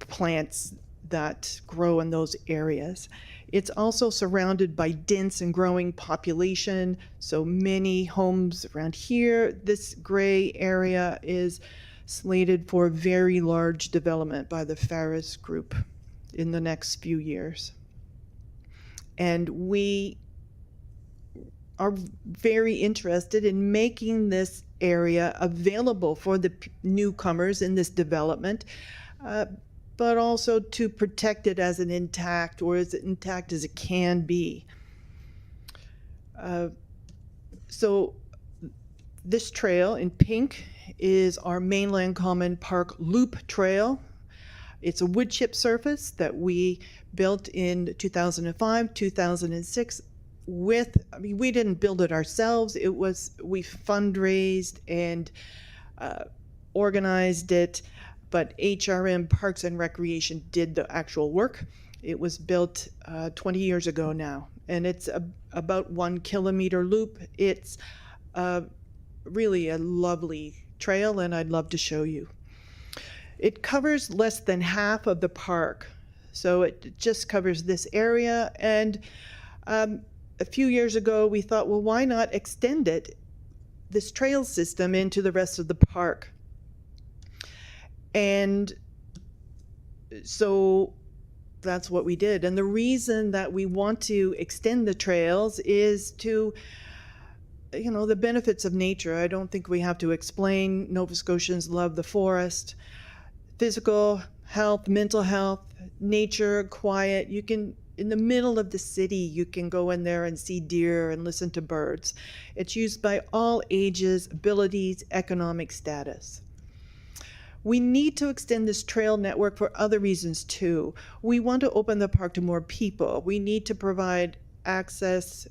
plants that grow in those areas. It's also surrounded by dense and growing population, so many homes around here. This gray area is slated for very large development by the Farris Group in the next few years. And we are very interested in making this area available for the newcomers in this development, but also to protect it as an intact, or as intact as it can be. So this trail in pink is our Mainland Common Park Loop Trail. It's a wood chip surface that we built in 2005, 2006 we didn't build it ourselves. We fundraised and organized it, but HRM Parks and Recreation did the actual work. It was built 20 years ago now, and it's about 1 kilometer loop. It's really a lovely trail, and I'd love to show you. It covers less than half of the park, So it just covers this area. And a few years ago, we thought, well, why not extend this trail system into the rest of the park? And so that's what we did. And the reason that we want to extend the trails is to, the benefits of nature. I don't think we have to explain. Nova Scotians love the forest, physical health, mental health, nature, quiet. You can, in the middle of the city, you can go in there and see deer and listen to birds. It's used by all ages, abilities, economic status. We need to extend this trail network for other reasons too. We want to open the park to more people. We need to provide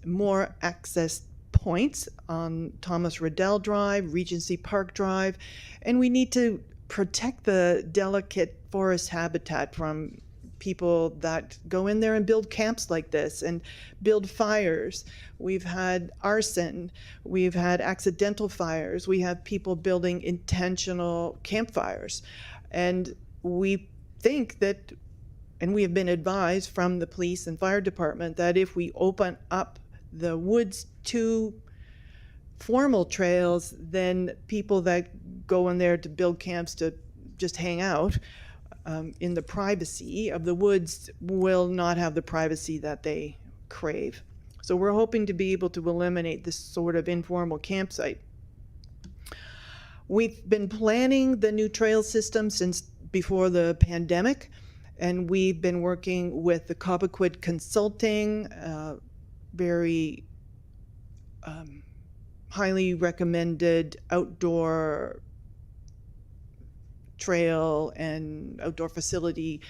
more access points on Thomas Riddell Drive, Regency Park Drive, and we need to protect the delicate forest habitat from people that go in there and build camps like this and build fires. We've had arson, we've had accidental fires, we have people building intentional campfires. And we think that, and we have been advised from the police and fire department, that if we open up the woods to formal trails, then people that go in there to build camps to just hang out in the privacy of the woods will not have the privacy that they crave. So we're hoping to be able to eliminate this sort of informal campsite. We've been planning the new trail system since before the pandemic, and we've been working with the Cobequid Consulting, very highly recommended outdoor trail and outdoor facility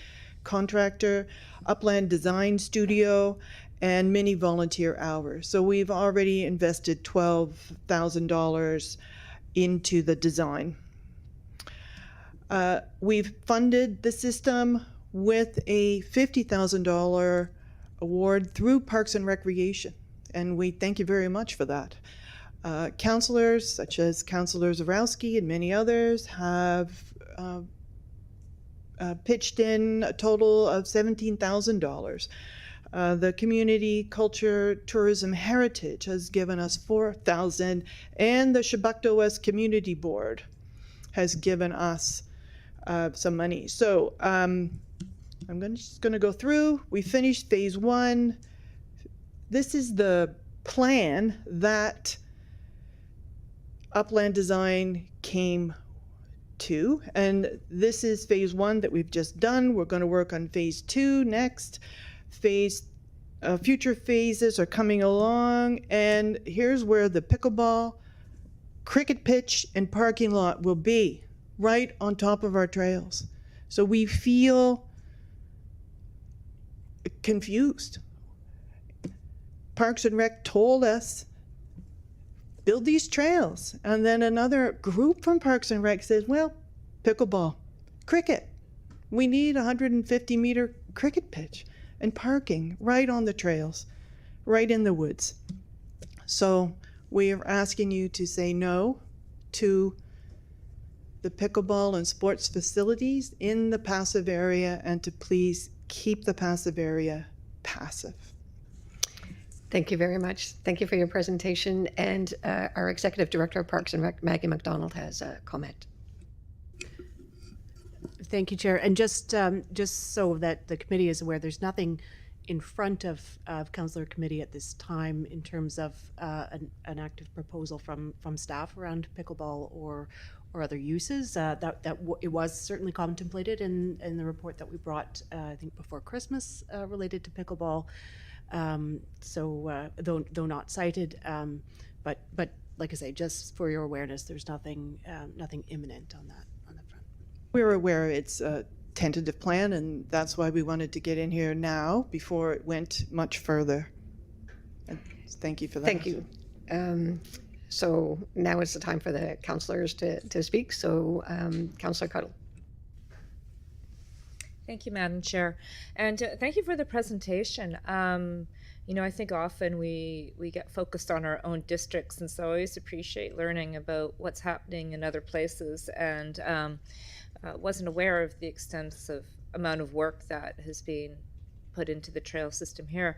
contractor, Upland Design Studio, and many volunteer hours. So we've already invested $12,000 into the design. We've funded the system with a $50,000 award through Parks and Recreation, and we thank you very much for that. Councillors, such as Councillor Zarowski and many others, have pitched in a total of $17,000. The Community Culture Tourism Heritage has given us $4,000, and the Chebucto West Community Board has given us some money. So I'm just going to go through. We finished phase 1. This is the plan that Upland Design came to, and this is phase 1 that we've just done. We're going to work on phase 2 next. Future phases are coming along, and here's where the pickleball, cricket pitch, and parking lot will be, right on top of our trails. So we feel confused. Parks and Rec told us, build these trails. And then another group from Parks and Rec says, well, pickleball, cricket. We need a 150-meter cricket pitch and parking right on the trails, right in the woods. So we are asking you to say no to the pickleball and sports facilities in the passive area, and to please keep the passive area passive. Thank you very much. Thank you for your presentation. And our Executive Director of Parks and Rec, Maggie MacDonald, has a comment. Thank you, Chair. And just so that the committee is aware, there's nothing in front of Councillor Committee at this time in terms of an active proposal from staff around pickleball or other uses. It was certainly contemplated in the report that we brought, I think, before Christmas related to pickleball. Though not cited, but like I say, just for your awareness, there's nothing imminent on that front. We're aware it's a tentative plan, and that's why we wanted to get in here now before it went much further. And thank you for that. Thank you. So now is the time for the councillors to speak. So Councillor Cuddle. Thank you, Madam Chair. And thank you for the presentation. I think often we get focused on our own districts, and so I always appreciate learning about what's happening in other places, and wasn't aware of the extensive amount of work that has been put into the trail system here.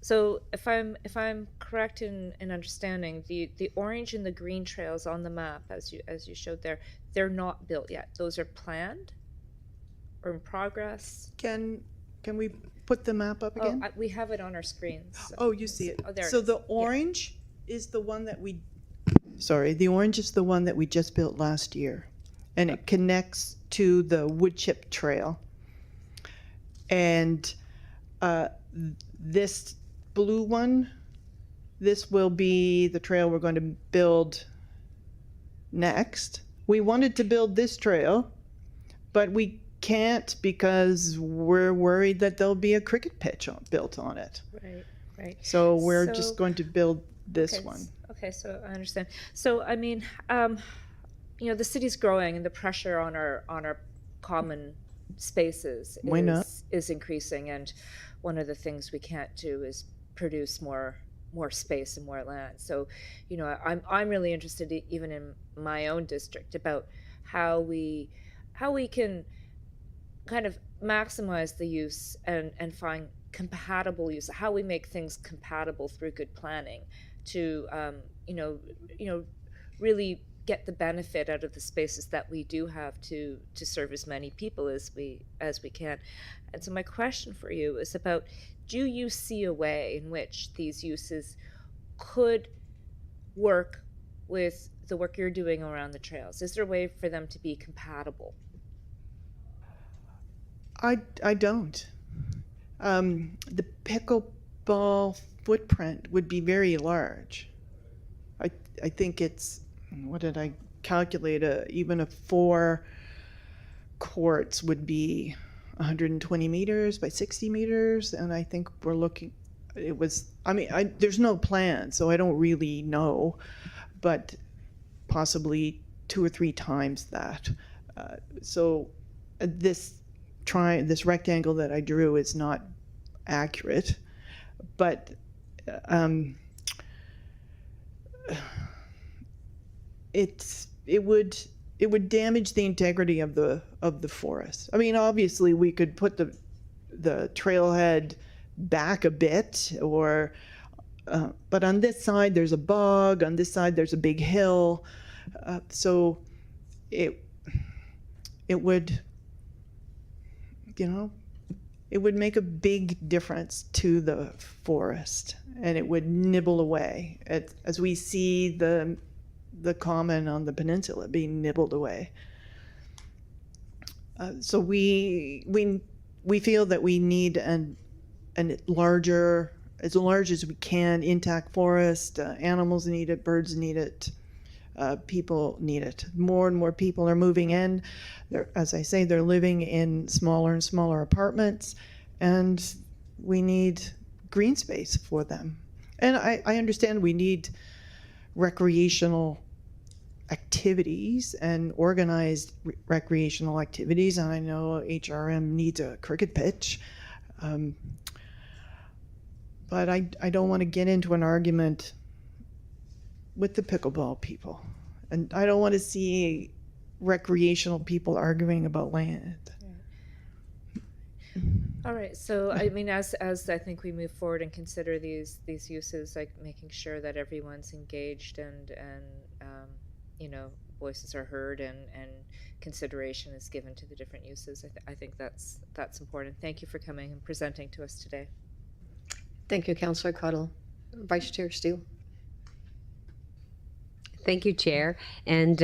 So if I'm correct in understanding, the orange and the green trails on the map, as you showed there, they're not built yet. Those are planned or in progress. Can we put the map up again? We have it on our screens. Oh, you see it. Oh, there it So is. the orange is the one that we, the orange is the one that we just built last year. And it connects to the wood chip trail. And this blue one, this will be the trail we're going to build next. We wanted to build this trail, but we can't because we're worried that there'll be a cricket pitch built on it. Right. So we're So- just going to build this Okay, one. Okay, so I understand. So I mean, the city's growing and the pressure on our common spaces Why not? is increasing, and one of the things we can't do is produce more space and more land. So, I'm really interested even in my own district about how we can kind of maximize the use and find compatible use, how we make things compatible through good planning to really get the benefit out of the spaces that we do have to serve as many people as we can. And so my question for you is about, do you see a way in which these uses could work with the work you're doing around the trails? Is there a way for them to be compatible? I don't. The pickleball footprint would be very large. I think it's, what did I calculate? Even a 4 courts would be 120 meters by 60 meters, and I think we're looking. It was. There's no plan, so I don't really know, but possibly 2 or 3 times that. This rectangle that I drew is not accurate, but it would damage the integrity of the forest. I mean, obviously we could put the trailhead back a bit, but on this side there's a bog, on this side there's a big hill, so it would, it would make a big difference to the forest, and it would nibble away as we see the common on the peninsula being nibbled away. So we feel that we need an larger, as large as we can, intact forest. Animals need it, birds need it, people need it. More and more people are moving in. As I say, they're living in smaller and smaller apartments, and we need green space for them. And I understand we need recreational activities and organized recreational activities, and I know HRM needs a cricket pitch, but I don't want to get into an argument with the pickleball people, and I don't want to see recreational people arguing about land. All right. So I mean, as I think we move forward and consider these uses, like making sure that everyone's engaged and voices are heard and consideration is given to the different uses. I think that's important. Thank you for coming and presenting to us today. Thank you, Councillor Cottle. Vice Chair Steele. Thank you, Chair, and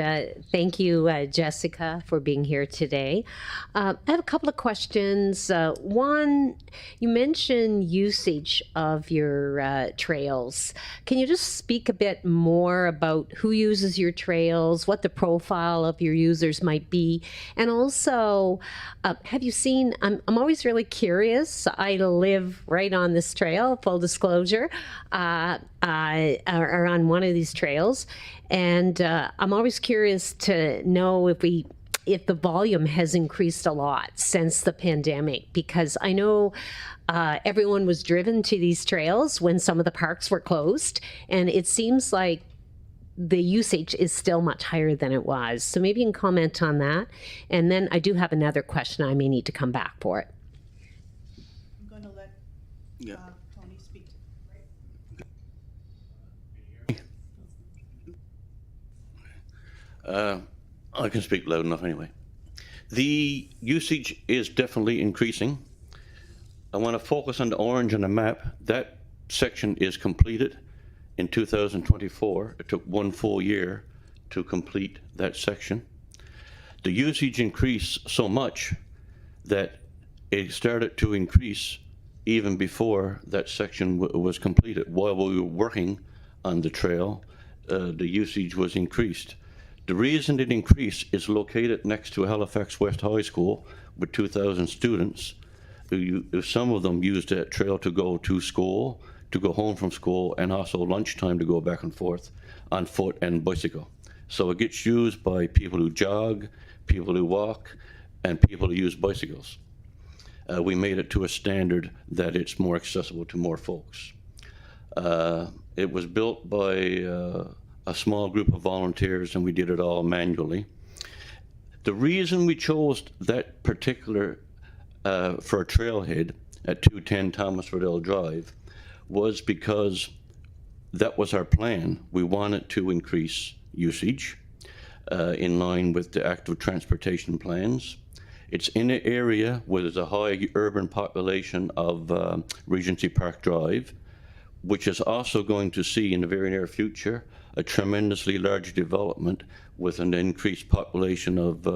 thank you, Jessica, for being here today. I have a couple of questions. One, you mentioned usage of your trails. Can you just speak a bit more about who uses your trails, what the profile of your users might be, and also, have you seen, I'm always really curious. I live right on this trail, full disclosure, or on one of these trails. And I'm always curious to know if the volume has increased a lot since the pandemic, because I know everyone was driven to these trails when some of the parks were closed, and it seems like the usage is still much higher than it was. So maybe you can comment on that. And then I do have another question. I may need to come back for it. I'm going to let Tony speak. I can speak loud enough anyway. The usage is definitely increasing. I want to focus on the orange on the map. That section is completed in 2024. It took 1 full year to complete that section. The usage increased so much that it started to increase even before that section was completed. While we were working on the trail, the usage was increased. The reason it increased is located next to Halifax West High School with 2,000 students. Some of them used that trail to go to school, to go home from school, and also lunchtime to go back and forth on foot and bicycle. So it gets used by people who jog, people who walk, and people who use bicycles. We made it to a standard that it's more accessible to more folks. It was built by a small group of volunteers, and we did it all manually. The reason we chose that particular for a trailhead at 210 Thomas Riddell Drive was because that was our plan. We wanted to increase usage in line with the active transportation plans. It's in an area where there's a high urban population of Regency Park Drive, which is also going to see in the very near future a tremendously large development with an increased population of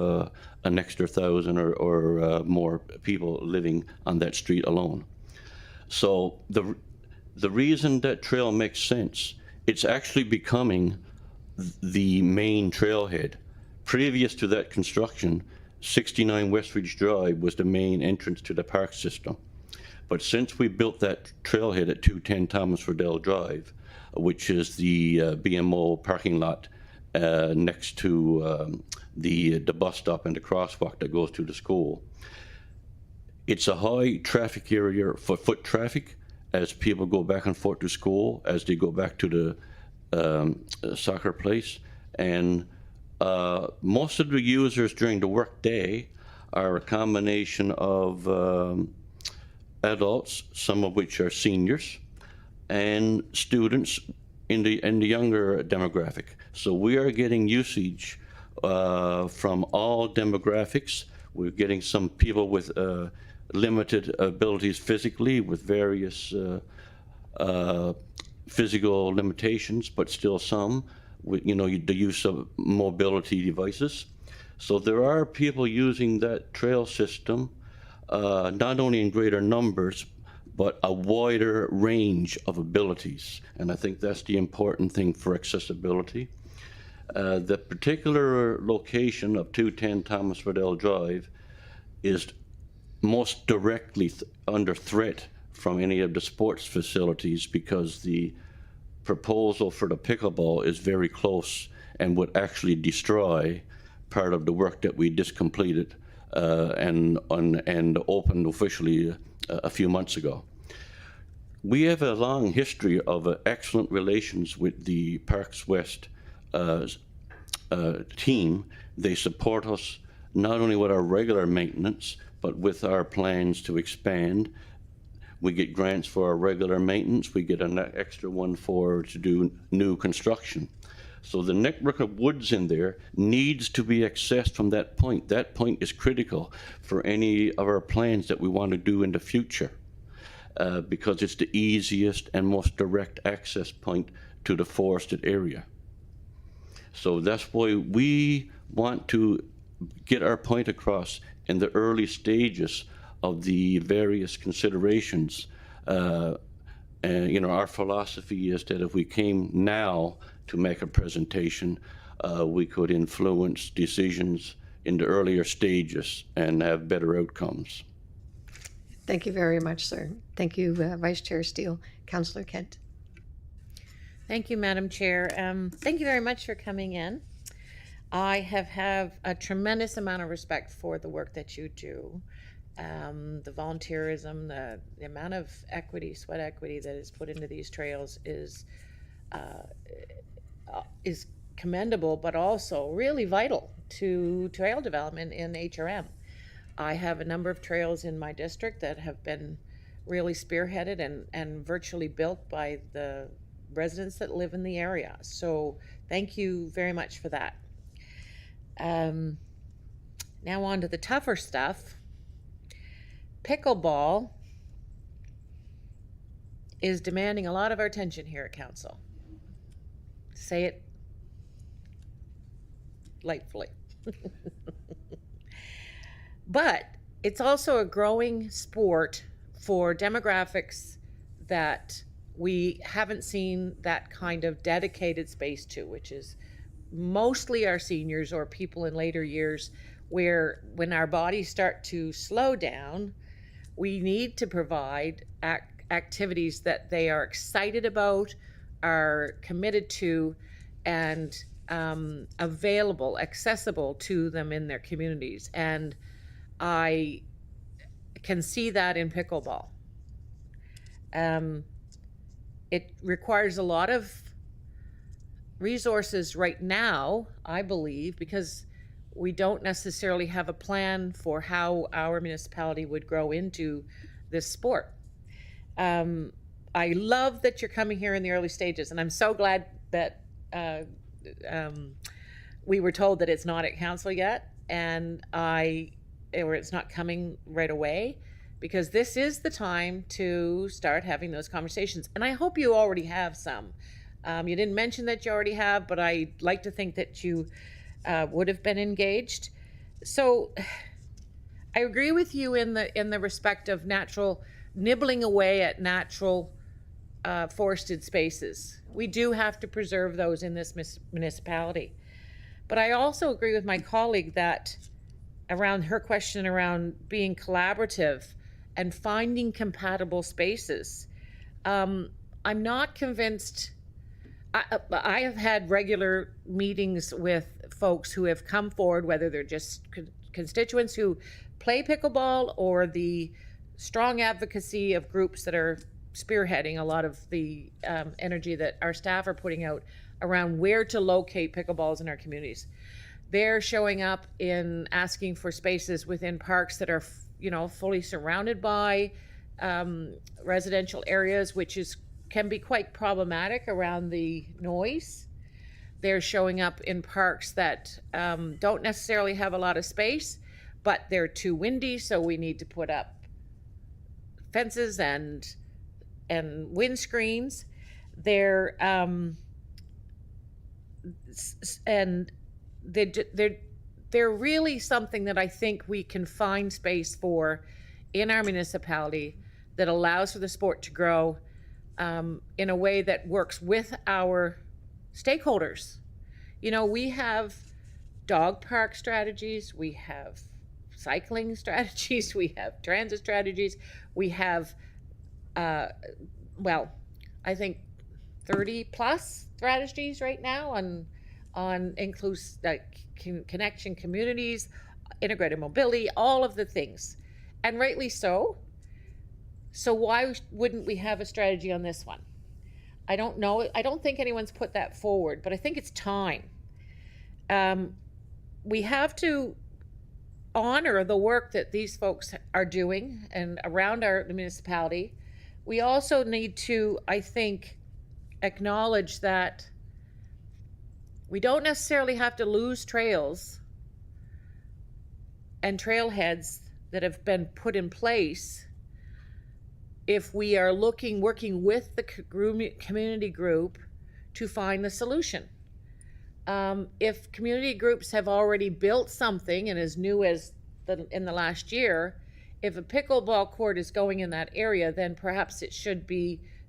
an extra 1,000 or more people living on that street alone. So the reason that trail makes sense, it's actually becoming the main trailhead. Previous to that construction, 69 Westridge Drive was the main entrance to the park system. But since we built that trailhead at 210 Thomas Riddell Drive, which is the BMO parking lot next to the bus stop and the crosswalk that goes to the school, it's a high traffic area for foot traffic as people go back and forth to school, as they go back to the soccer place. And most of the users during the work day are a combination of adults, some of which are seniors, and students in the younger demographic. So we are getting usage from all demographics. We're getting some people with limited abilities physically, with various physical limitations, but still some with, the use of mobility devices. So there are people using that trail system, not only in greater numbers, but a wider range of abilities. And I think that's the important thing for accessibility. The particular location of 210 Thomas Riddell Drive is most directly under threat from any of the sports facilities because the proposal for the pickleball is very close and would actually destroy part of the work that we just completed and opened officially a few months ago. We have a long history of excellent relations with the Parks West team. They support us not only with our regular maintenance, but with our plans to expand. We get grants for our regular maintenance. We get an extra one to do new construction. So the network of woods in there needs to be accessed from that point. That point is critical for any of our plans that we want to do in the future because it's the easiest and most direct access point to the forested area. So that's why we want to get our point across in the early stages of the various considerations. And our philosophy is that if we came now to make a presentation, we could influence decisions in the earlier stages and have better outcomes. Thank you very much, sir. Thank you, Vice Chair Steele. Councillor Kent. Thank you, Madam Chair. Thank you very much for coming in. I have a tremendous amount of respect for the work that you do. The volunteerism, the amount of equity, sweat equity that is put into these trails is is commendable, but also really vital to trail development in HRM. I have a number of trails in my district that have been really spearheaded and virtually built by the residents that live in the area. So thank you very much for that. Now on to the tougher stuff. Pickleball is demanding a lot of our attention here at council. Say it lightly. But it's also a growing sport for demographics that we haven't seen that kind of dedicated space to, which is mostly our seniors or people in later years, where when our bodies start to slow down, we need to provide activities that they are excited about, are committed to, and available, accessible to them in their communities. And I can see that in pickleball. It requires a lot of resources right now, I believe, because we don't necessarily have a plan for how our municipality would grow into this sport. I love that you're coming here in the early stages, and I'm so glad that we were told that it's not at council yet, or it's not coming right away, because this is the time to start having those conversations. And I hope you already have some. You didn't mention that you already have, but I'd like to think that you would have been engaged. So I agree with you in the respect of nibbling away at natural forested spaces. We do have to preserve those in this municipality. But I also agree with my colleague that around her question around being collaborative and finding compatible spaces. I'm not convinced. I have had regular meetings with folks who have come forward, whether they're just constituents who play pickleball or the strong advocacy of groups that are spearheading a lot of the energy that our staff are putting out around where to locate pickleballs in our communities. They're showing up in asking for spaces within parks that are, fully surrounded by residential areas, which can be quite problematic around the noise. They're showing up in parks that don't necessarily have a lot of space, but they're too windy, so we need to put up fences and windscreens. They're really something that I think we can find space for in our municipality that allows for the sport to grow in a way that works with our stakeholders. We have dog park strategies, we have cycling strategies, we have transit strategies, we have, I think 30 plus strategies right now on inclusive connection communities, integrated mobility, all of the things, and rightly so. So why wouldn't we have a strategy on this one? I don't know. I don't think anyone's put that forward, but I think it's time. We have to honor the work that these folks are doing and around the municipality. We also need to, I think, acknowledge that we don't necessarily have to lose trails and trailheads that have been put in place if we are working with the community group to find the solution. If community groups have already built something and as new as in the last year, if a pickleball court is going in that area, then perhaps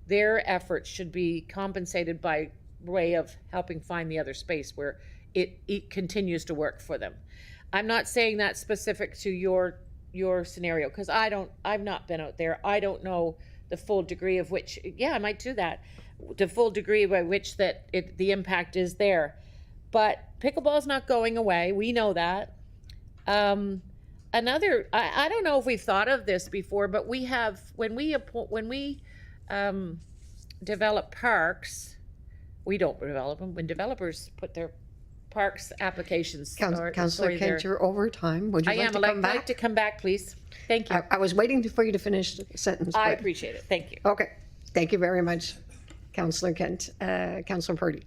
their efforts should be compensated by way of helping find the other space where it continues to work for them. I'm not saying that specific to your scenario, because I've not been out there. I don't know the full degree of which, I might do that, the full degree by which the impact is there. But pickleball's not going away. We know that. I don't know if we've thought of this before, but we have, when we develop parks, We don't develop them. When developers put their parks applications. Councillor Kent, you're over time. Would you I like am. to I'd come like back? to come back, please. Thank you. I was waiting for you to finish the sentence. I but- appreciate it. Thank you. Okay, thank you very much, Councillor Kent. Councillor Purdy.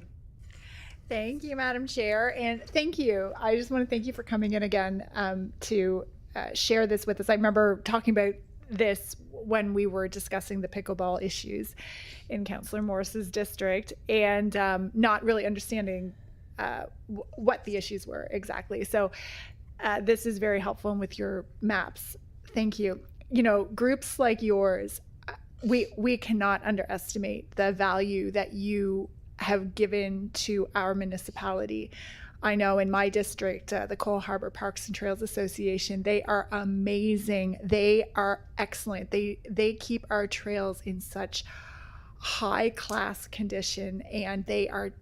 Thank you, Madam Chair, and thank you. I just want to thank you for coming in again to share this with us. I remember talking about this when we were discussing the pickleball issues in Councillor Morris's district, and not really understanding what the issues were exactly. So this is very helpful, and with your maps, thank you. You know, groups like yours, we cannot underestimate the value that you have given to our municipality. I know in my district, the Cole Harbour Parks and Trails Association, they are amazing. They are excellent. They keep our trails in such high class condition, and they are,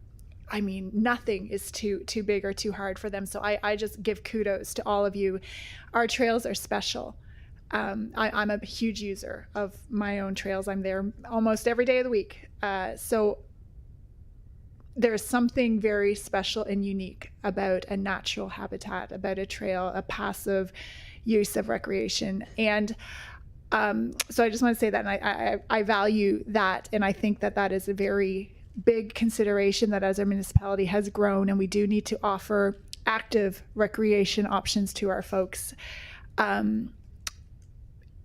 I mean, nothing is too big or too hard for them. So I just give kudos to all of you. Our trails are special. I'm a huge user of my own trails. I'm there almost every day of the week. So there's something very special and unique about a natural habitat, about a trail, a passive use of recreation. And so I just want to say that, and I value that, and I think that that is a very big consideration, that as our municipality has grown, and we do need to offer active recreation options to our folks,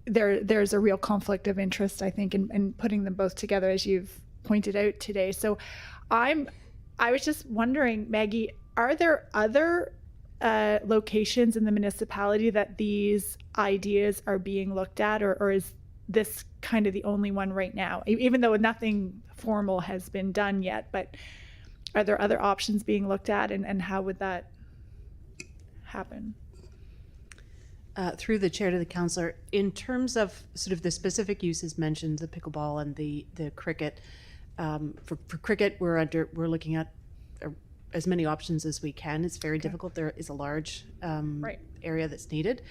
there's a real conflict of interest, I think, in putting them both together, as you've pointed out today. So I was just wondering, Maggie, are there other locations in the municipality that these ideas are being looked at, or is this kind of the only one right now, even though nothing formal has been done yet? But are there other options being looked at, and how would that happen? Through the chair to the councillor, in terms of sort of the specific uses mentioned, the pickleball and the cricket, for cricket, we're looking at as many options as we can. It's very difficult. There is a large area that's needed.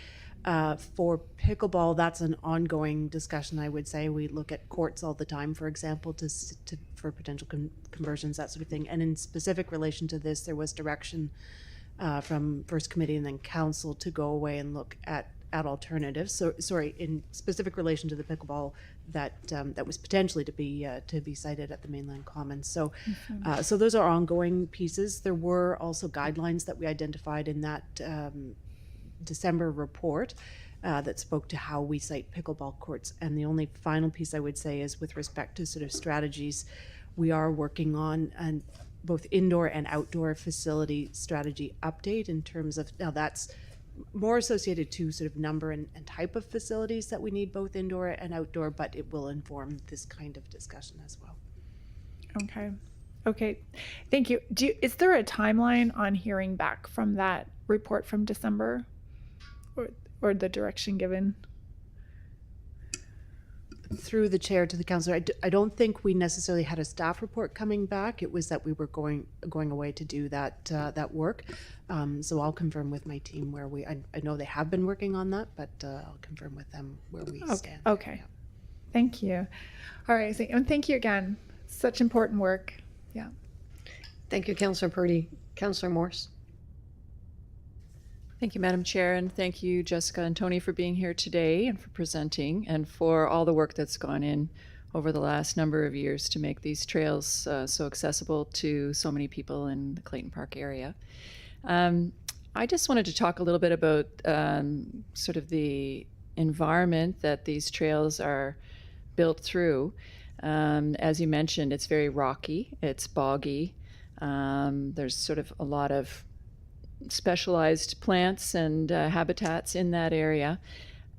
For pickleball, that's an ongoing discussion, I would say. We look at courts all the time, for example, for potential conversions, that sort of thing. And in specific relation to this, there was direction from First Committee and then Council to go away and look at alternatives. So, sorry, in specific relation to the pickleball, that was potentially to be cited at the Mainland Commons. So, so those are ongoing pieces. There were also guidelines that we identified in that December report that spoke to how we cite pickleball courts. And the only final piece I would say is with respect to sort of strategies, we are working on both indoor and outdoor facility strategy update in terms of, now that's more associated to sort of number and type of facilities that we need both indoor and outdoor, but it will inform this kind of discussion as well. Okay, thank you. Is there a timeline on hearing back from that report from December, or the direction given? Through the chair to the councillor, I don't think we necessarily had a staff report coming back. It was that we were going away to do that work. So I'll confirm with my team where I know they have been working on that, but I'll confirm with them where we stand. Okay. Yeah. Thank you. All right, and thank you again. Such important work. Yeah. Thank you, Councillor Purdy. Councillor Morse. Thank you, Madam Chair, and thank you, Jessica and Tony, for being here today and for presenting, and for all the work that's gone in over the last number of years to make these trails so accessible to so many people in the Clayton Park area. I just wanted to talk a little bit about sort of the environment that these trails are built through. As you mentioned, it's very rocky, it's boggy. There's sort of a lot of specialized plants and habitats in that area.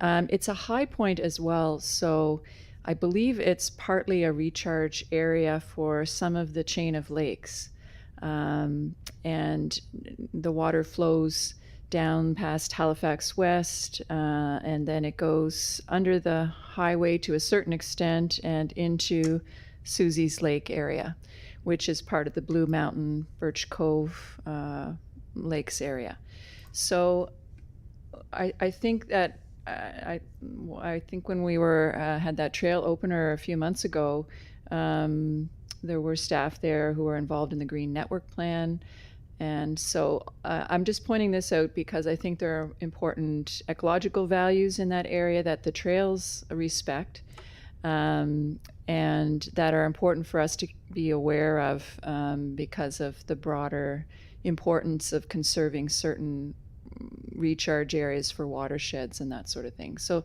It's a high point as well, so I believe it's partly a recharge area for some of the chain of lakes. And the water flows down past Halifax West, and then it goes under the highway to a certain extent and into Susie's Lake area, which is part of the Blue Mountain Birch Cove Lakes area. So I think that I think when we were had that trail opener a few months ago, there were staff there who were involved in the Green Network Plan. And so I'm just pointing this out because I think there are important ecological values in that area that the trails respect, and that are important for us to be aware of because of the broader importance of conserving certain recharge areas for watersheds and that sort of thing. So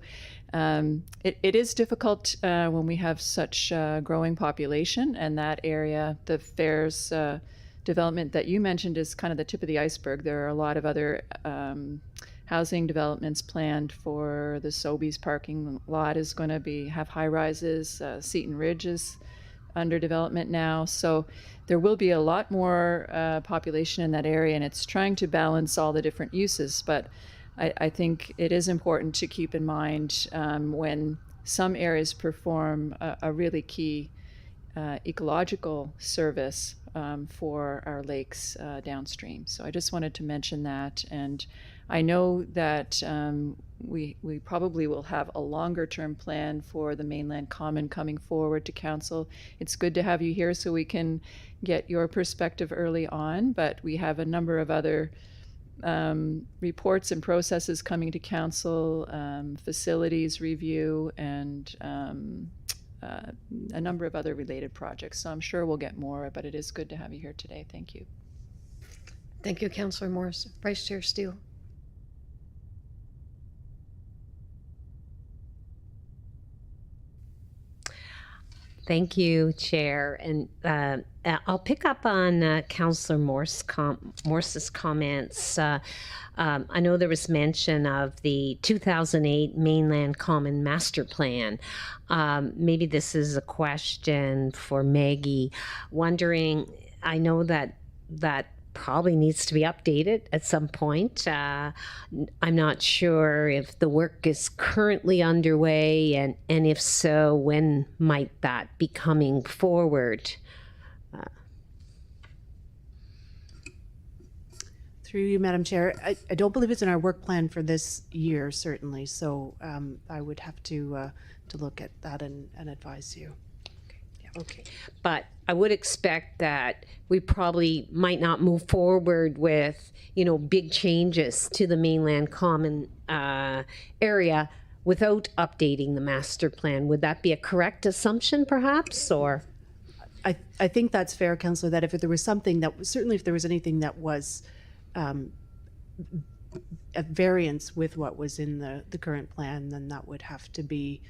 it is difficult when we have such a growing population, and that area, the Fairs development that you mentioned is kind of the tip of the iceberg. There are a lot of other housing developments planned for the Sobeys parking lot is going to have high rises. Seton Ridge is under development now. So there will be a lot more population in that area, and it's trying to balance all the different uses. But I think it is important to keep in mind when some areas perform a really key ecological service for our lakes downstream. So I just wanted to mention that. And I know that we probably will have a longer term plan for the Mainland Common coming forward to council. It's good to have you here so we can get your perspective early on, but we have a number of other reports and processes coming to council, facilities review, and a number of other related projects. So I'm sure we'll get more, but it is good to have you here today. Thank you. Thank you, Councillor Morris. Vice Chair Steele. Thank you, Chair. And I'll pick up on Councillor Morse's comments. I know there was mention of the 2008 Mainland Common Master Plan. Maybe this is a question for Maggie. Wondering, I know that probably needs to be updated at some point. I'm not sure if the work is currently underway, and if so, when might that be coming forward? Through you, Madam Chair, I don't believe it's in our work plan for this year, certainly. So I would have to look at that and advise you. Okay, but I would expect that we probably might not move forward with, big changes to the Mainland Common area without updating the master plan. Would that be a correct assumption, perhaps, or? I think that's fair, Councillor, that if there was something that, certainly if there was anything that was at variance with what was in the current plan, then that would have to be,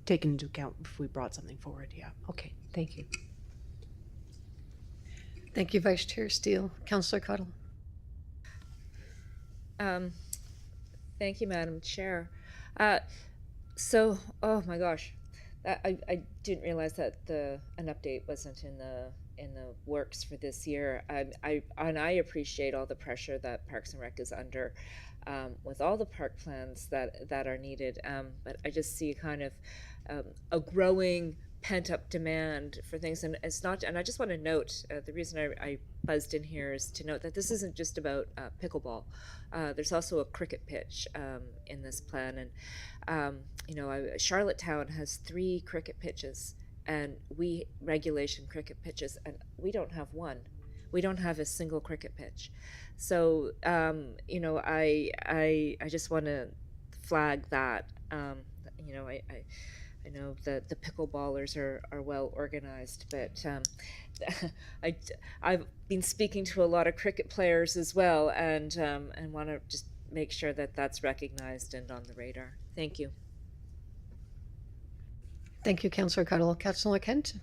taken into account if we brought something forward. Yeah. Okay. Thank you. Thank you, Vice Chair Steele. Councillor Cottle. Thank you, Madam Chair. So, oh my gosh, I didn't realize that an update wasn't in the works for this year. I appreciate all the pressure that Parks and Rec is under with all the park plans that are needed. But I just see kind of a growing pent-up demand for things, and it's not. And I just want to note the reason I buzzed in here is to note that this isn't just about pickleball. There's also a cricket pitch in this plan, and Charlottetown has 3 cricket pitches, and we regulation cricket pitches, and we don't have one. We don't have a single cricket pitch. So I just want to flag that. I know that the pickleballers are well organized, but I've been speaking to a lot of cricket players as well, and want to just make sure that that's recognized and on the radar. Thank you. Thank you, Councillor Cottle. Councillor Kent.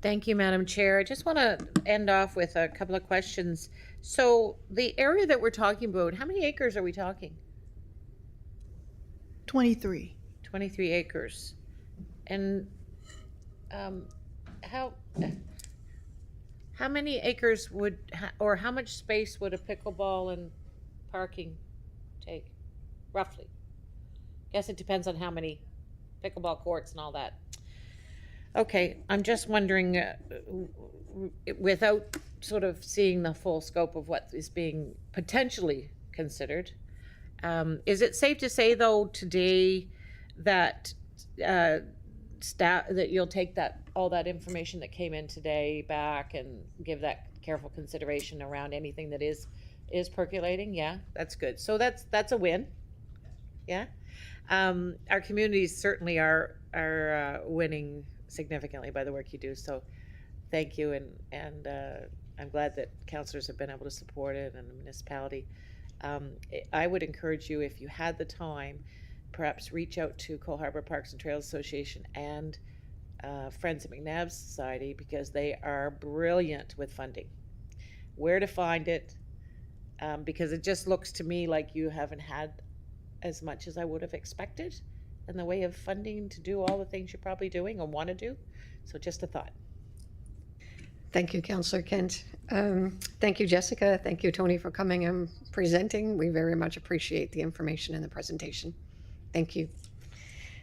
Thank you, Madam Chair. I just want to end off with a couple of questions. So the area that we're talking about, how many acres are we talking? 23. 23 acres. And how many acres or how much space would a pickleball and parking take, roughly? Guess it depends on how many pickleball courts and all that. Okay, I'm just wondering, without sort of seeing the full scope of what is being potentially considered, is it safe to say, though, today that staff, that you'll take that, all that information that came in today back and give that careful consideration around anything that is percolating. Yeah, that's good. So that's a win. Yeah. Our communities certainly are winning significantly by the work you do. So thank you. And I'm glad that councillors have been able to support it, and the municipality. I would encourage you, if you had the time, perhaps reach out to Cole Harbour Parks and Trails Association and Friends of McNabb Society, because they are brilliant with funding. Where to find it, because it just looks to me like you haven't had as much as I would have expected in the way of funding to do all the things you're probably doing or want to do. So just a thought. Thank you, Councillor Kent. Thank you, Jessica. Thank you, Tony, for coming and presenting. We very much appreciate the information in the presentation. Thank you.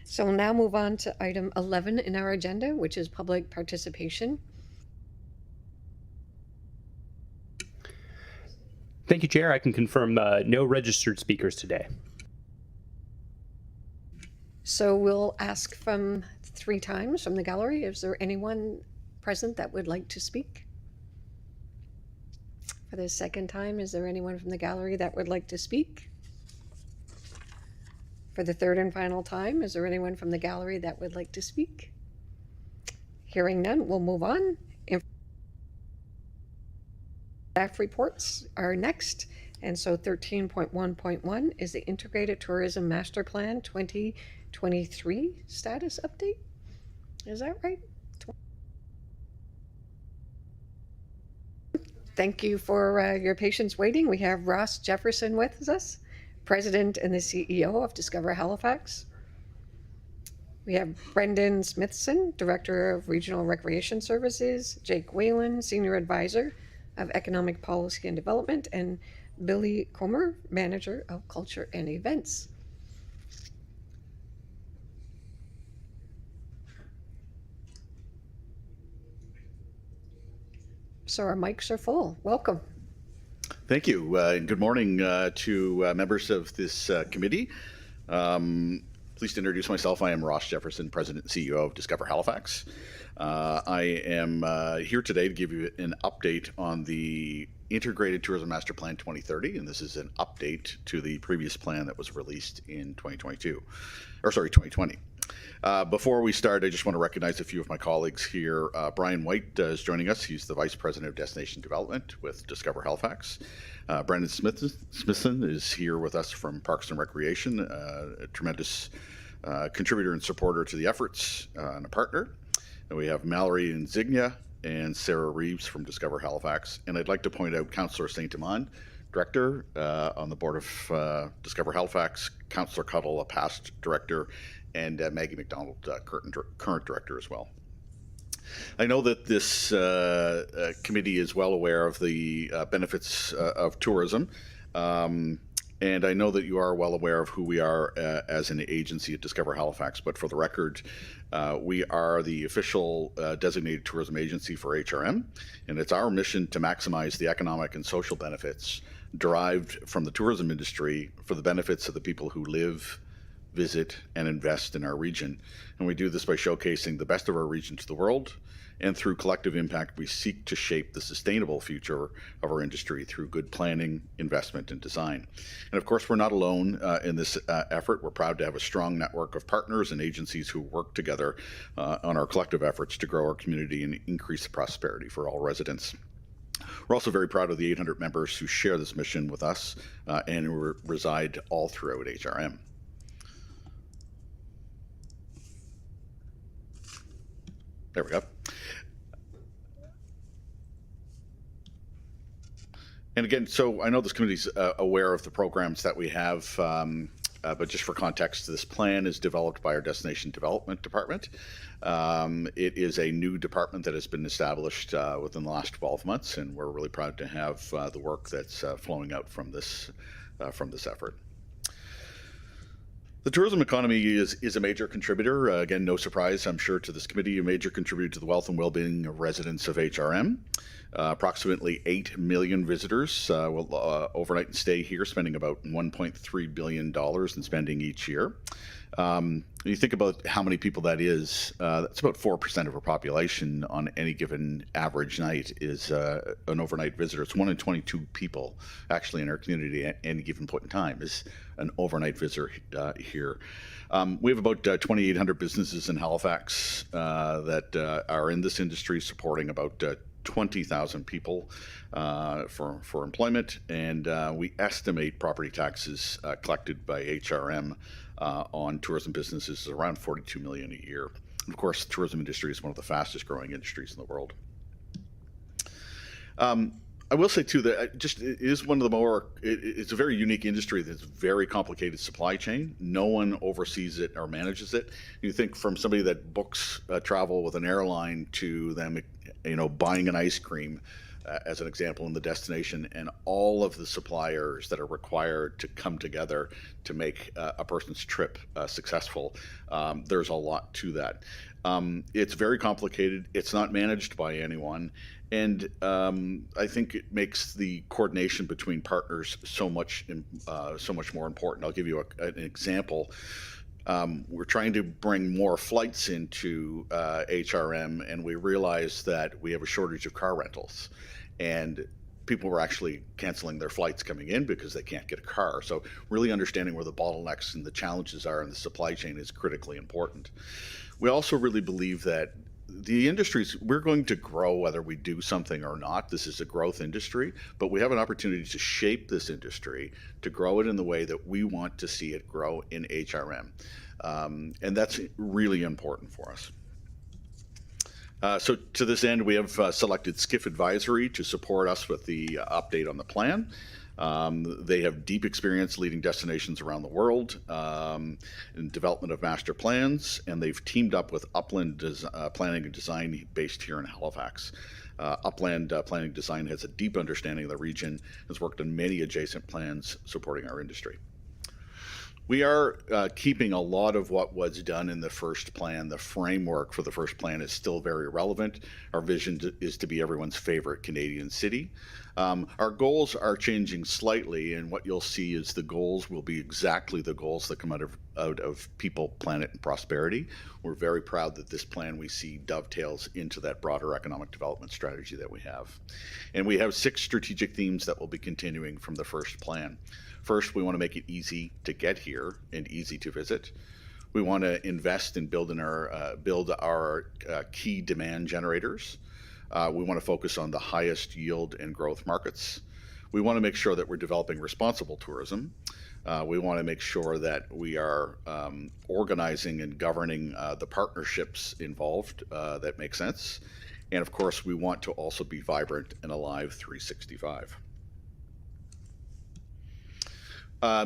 So we'll now move on to item 11 in our agenda, which is public participation. Thank you, Chair. I can confirm no registered speakers today. So we'll ask from 3 times from the gallery. Is there anyone present that would like to speak? For the second time, is there anyone from the gallery that would like to speak? For the third and final time, is there anyone from the gallery that would like to speak? Hearing none, we'll move on. Staff reports are next. And so 13.1.1 is the Integrated Tourism Master Plan 2023 status update. Is that right? Thank you for your patience waiting. We have Ross Jefferson with us, President and the CEO of Discover Halifax. We have Brendan Smithson, Director of Regional Recreation Services, Jake Whalen, Senior Advisor of Economic Policy and Development, and Billy Comer, Manager of Culture and Events. So our mics are full. Welcome. Thank you. Good morning to members of this committee. Pleased to introduce myself. I am Ross Jefferson, President and CEO of Discover Halifax. I am here today to give you an update on the Integrated Tourism Master Plan 2030, and this is an update to the previous plan that was released in 2020. Before we start, I just want to recognize a few of my colleagues here. Brian White is joining us. He's the Vice President of Destination Development with Discover Halifax. Brendan Smithson is here with us from Parks and Recreation, a tremendous contributor and supporter to the efforts, and a partner. And we have Mallory Insignia and Sarah Reeves from Discover Halifax. And I'd like to point out Councillor St. Amand, Director on the board of Discover Halifax, Councillor Cuddle, a past director, and Maggie McDonald, current director as well. I know that this committee is well aware of the benefits of tourism, and I know that you are well aware of who we are as an agency at Discover Halifax, but for the record, we are the official designated tourism agency for HRM, and it's our mission to maximize the economic and social benefits derived from the tourism industry for the benefits of the people who live, visit, and invest in our region. And we do this by showcasing the best of our region to the world, and through collective impact, we seek to shape the sustainable future of our industry through good planning, investment, and design. And of course, we're not alone in this effort. We're proud to have a strong network of partners and agencies who work together on our collective efforts to grow our community and increase the prosperity for all residents. We're also very proud of the 800 members who share this mission with us and who reside all throughout HRM. There we go. And again, so I know this committee is aware of the programs that we have, but just for context, this plan is developed by our Destination Development Department. It is a new department that has been established within the last 12 months, and we're really proud to have the work that's flowing out from this effort. The tourism economy is a major contributor. Again, no surprise, I'm sure, to this committee, a major contributor to the wealth and well-being of residents of HRM. Approximately 8 million visitors will overnight and stay here, spending about $1.3 billion in spending each year. You think about how many people that is, that's about 4% of our population on any given average night is an overnight visitor. It's 1 in 22 people actually in our community at any given point in time is an overnight visitor here. We have about 2,800 businesses in Halifax that are in this industry, supporting about 20,000 people for employment, and we estimate property taxes collected by HRM on tourism businesses is around $42 million a year. And of course, the tourism industry is one of the fastest growing industries in the world. I will say too that it is one of the more, it's a very unique industry that's very complicated supply chain. No one oversees it or manages it. You think from somebody that books travel with an airline to them, buying an ice cream, as an example, in the destination, and all of the suppliers that are required to come together to make a person's trip successful. There's a lot to that. It's very complicated. It's not managed by anyone. And I think it makes the coordination between partners so much more important. I'll give you an example. We're trying to bring more flights into HRM, and we realized that we have a shortage of car rentals. And people were actually canceling their flights coming in because they can't get a car. So really understanding where the bottlenecks and the challenges are in the supply chain is critically important. We also really believe that the industries, we're going to grow whether we do something or not. This is a growth industry, but we have an opportunity to shape this industry, to grow it in the way that we want to see it grow in HRM. And that's really important for us. So to this end, we have selected Skiff Advisory to support us with the update on the plan. They have deep experience leading destinations around the world in development of master plans, and they've teamed up with Upland Planning and Design based here in Halifax. Upland Planning and Design has a deep understanding of the region, has worked on many adjacent plans supporting our industry. We are keeping a lot of what was done in the first plan. The framework for the first plan is still very relevant. Our vision is to be everyone's favorite Canadian city. Our goals are changing slightly, and what you'll see is the goals will be exactly the goals that come out of people, planet, and prosperity. We're very proud that this plan we see dovetails into that broader economic development strategy that we have. And we have 6 strategic themes that will be continuing from the first plan. First, we want to make it easy to get here and easy to visit. We want to invest and build our key demand generators. We want to focus on the highest yield and growth markets. We want to make sure that we're developing responsible tourism. We want to make sure that we are organizing and governing the partnerships involved that make sense. And of course, we want to also be vibrant and alive 365.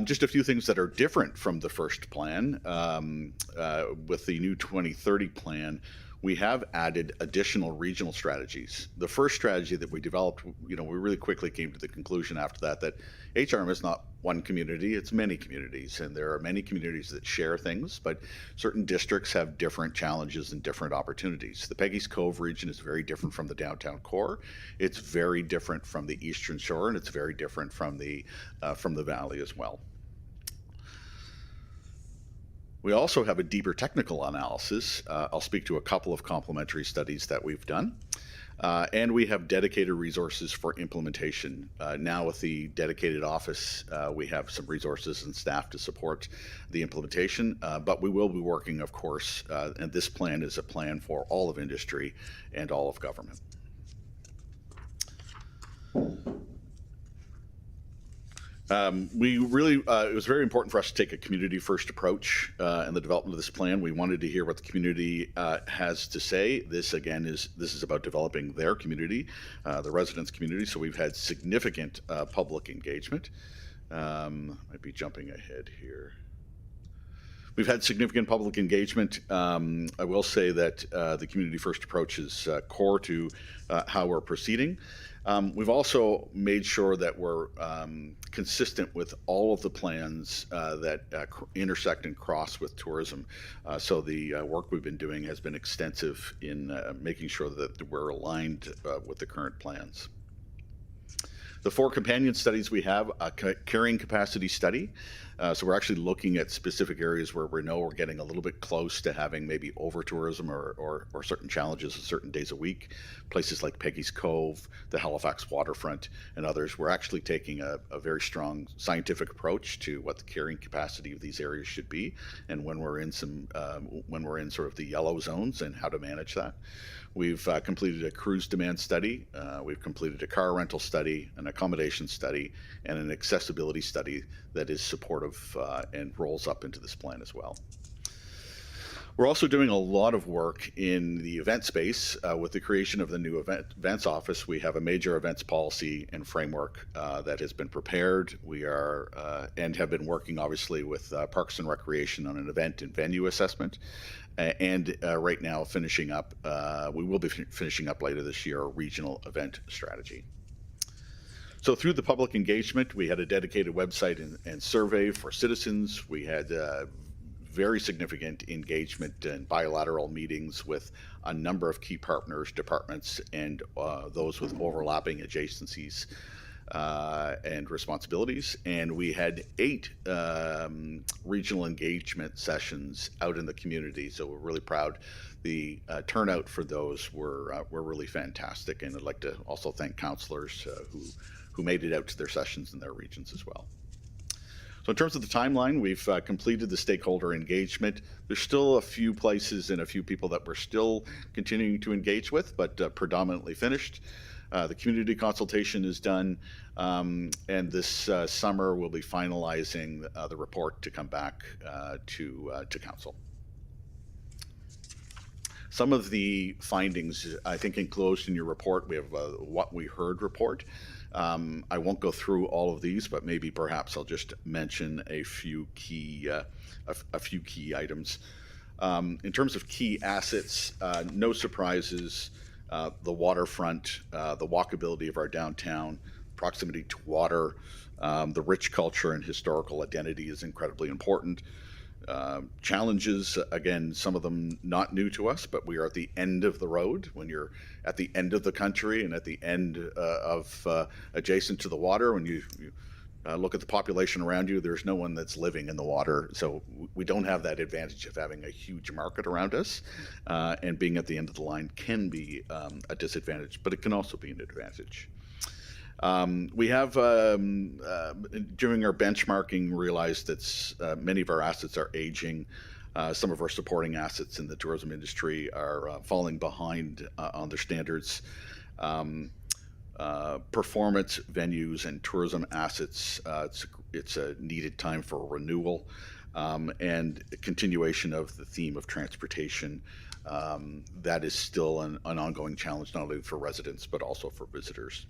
Just a few things that are different from the first plan. With the new 2030 plan, we have added additional regional strategies. The first strategy that we developed, we really quickly came to the conclusion after that HRM is not one community, it's many communities, and there are many communities that share things, but certain districts have different challenges and different opportunities. The Peggy's Cove region is very different from the downtown core. It's very different from the Eastern Shore, and it's very different from the valley as well. We also have a deeper technical analysis. I'll speak to a couple of complementary studies that we've done. And we have dedicated resources for implementation. Now with the dedicated office, we have some resources and staff to support the implementation, but we will be working, of course, and this plan is a plan for all of industry and all of government. It was very important for us to take a community-first approach in the development of this plan. We wanted to hear what the community has to say. This is about developing their community, the residents' community. So we've had significant public engagement. Might be jumping ahead here. We've had significant public engagement. I will say that the community-first approach is core to how we're proceeding. We've also made sure that we're consistent with all of the plans that intersect and cross with tourism. So the work we've been doing has been extensive in making sure that we're aligned with the current plans. The 4 companion studies we have, a carrying capacity study. So we're actually looking at specific areas where we know we're getting a little bit close to having maybe over tourism or certain challenges on certain days a week. Places like Peggy's Cove, the Halifax waterfront, and others. We're actually taking a very strong scientific approach to what the carrying capacity of these areas should be, and when we're in sort of the yellow zones and how to manage that. We've completed a cruise demand study. We've completed a car rental study, an accommodation study, and an accessibility study that is supportive and rolls up into this plan as well. We're also doing a lot of work in the event space with the creation of the new events office. We have a major events policy and framework that has been prepared. We are and have been working obviously with Parks and Recreation on an event and venue assessment. And right now finishing up, we will be finishing up later this year, a regional event strategy. So through the public engagement, we had a dedicated website and survey for citizens. We had very significant engagement and bilateral meetings with a number of key partners, departments, and those with overlapping adjacencies and responsibilities. And we had 8 regional engagement sessions out in the community. So we're really proud. The turnout for those were really fantastic. And I'd like to also thank councillors who made it out to their sessions in their regions as well. So in terms of the timeline, we've completed the stakeholder engagement. There's still a few places and a few people that we're still continuing to engage with, but predominantly finished. The community consultation is done, and this summer we'll be finalizing the report to come back to council. Some of the findings, I think, enclosed in your report. We have a What We Heard report. I won't go through all of these, but maybe perhaps I'll just mention a few key items. In terms of key assets, no surprises. The waterfront, the walkability of our downtown, proximity to water, the rich culture and historical identity is incredibly important. Challenges, again, some of them not new to us, but we are at the end of the road. When you're at the end of the country and at the end of adjacent to the water, when you look at the population around you, there's no one that's living in the water. So we don't have that advantage of having a huge market around us, and being at the end of the line can be a disadvantage, but it can also be an advantage. We have, during our benchmarking, realized that many of our assets are aging. Some of our supporting assets in the tourism industry are falling behind on their standards. Performance venues and tourism assets, it's a needed time for renewal, and a continuation of the theme of transportation. That is still an ongoing challenge, not only for residents, but also for visitors.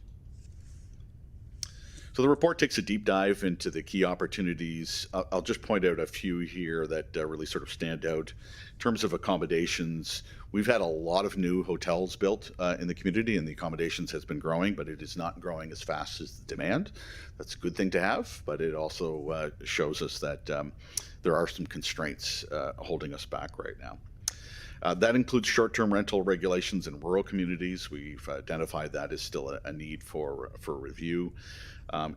So the report takes a deep dive into the key opportunities. I'll just point out a few here that really sort of stand out. In terms of accommodations, we've had a lot of new hotels built in the community, and the accommodations has been growing, but it is not growing as fast as the demand. That's a good thing to have, but it also shows us that there are some constraints holding us back right now. That includes short-term rental regulations in rural communities. We've identified that as still a need for review.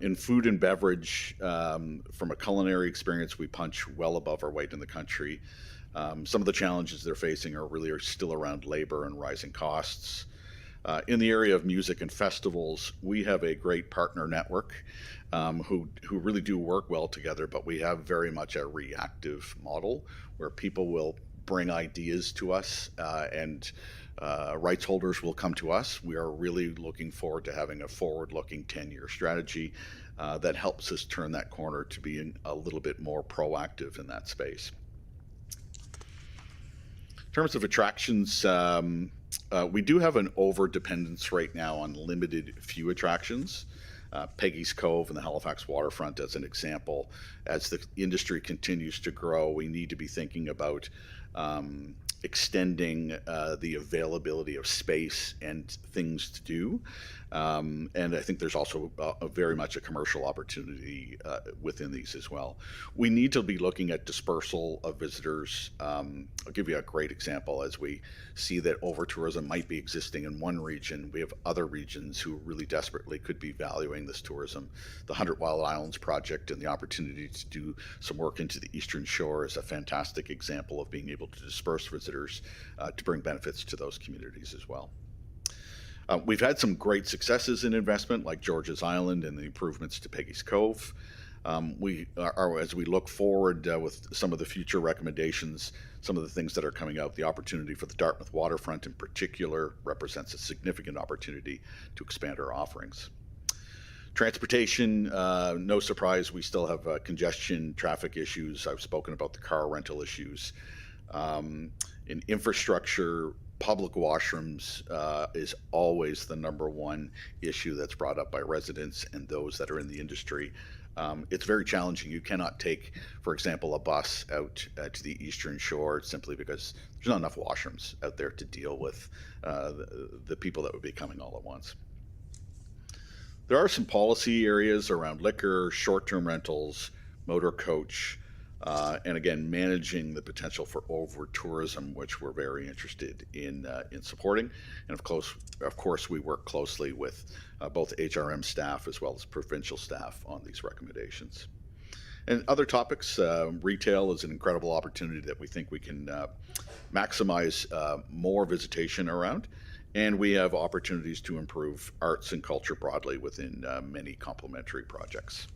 In food and beverage, from a culinary experience, we punch well above our weight in the country. Some of the challenges they're facing are still around labor and rising costs. In the area of music and festivals, we have a great partner network who really do work well together, but we have very much a reactive model where people will bring ideas to us and rights holders will come to us. We are really looking forward to having a forward-looking 10-year strategy that helps us turn that corner to being a little bit more proactive in that space. In terms of attractions, we do have an over-dependence right now on limited few attractions. Peggy's Cove and the Halifax waterfront as an example. As the industry continues to grow, we need to be thinking about extending the availability of space and things to do. And I think there's also very much a commercial opportunity within these as well. We need to be looking at dispersal of visitors. I'll give you a great example. As we see that over-tourism might be existing in one region, we have other regions who really desperately could be valuing this tourism. The 100 Wild Islands project and the opportunity to do some work into the Eastern Shore is a fantastic example of being able to disperse visitors to bring benefits to those communities as well. We've had some great successes in investment, like George's Island and the improvements to Peggy's Cove. As we look forward with some of the future recommendations, some of the things that are coming out, the opportunity for the Dartmouth waterfront in particular represents a significant opportunity to expand our offerings. Transportation, no surprise, we still have congestion, traffic issues. I've spoken about the car rental issues. In infrastructure, public washrooms is always the #1 issue that's brought up by residents and those that are in the industry. It's very challenging. You cannot take, for example, a bus out to the Eastern Shore simply because there's not enough washrooms out there to deal with the people that would be coming all at once. There are some policy areas around liquor, short-term rentals, motor coach, and again, managing the potential for over-tourism, which we're very interested in supporting. And of course, we work closely with both HRM staff as well as provincial staff on these recommendations. And other topics, retail is an incredible opportunity that we think we can maximize more visitation around. And we have opportunities to improve arts and culture broadly within many complementary projects.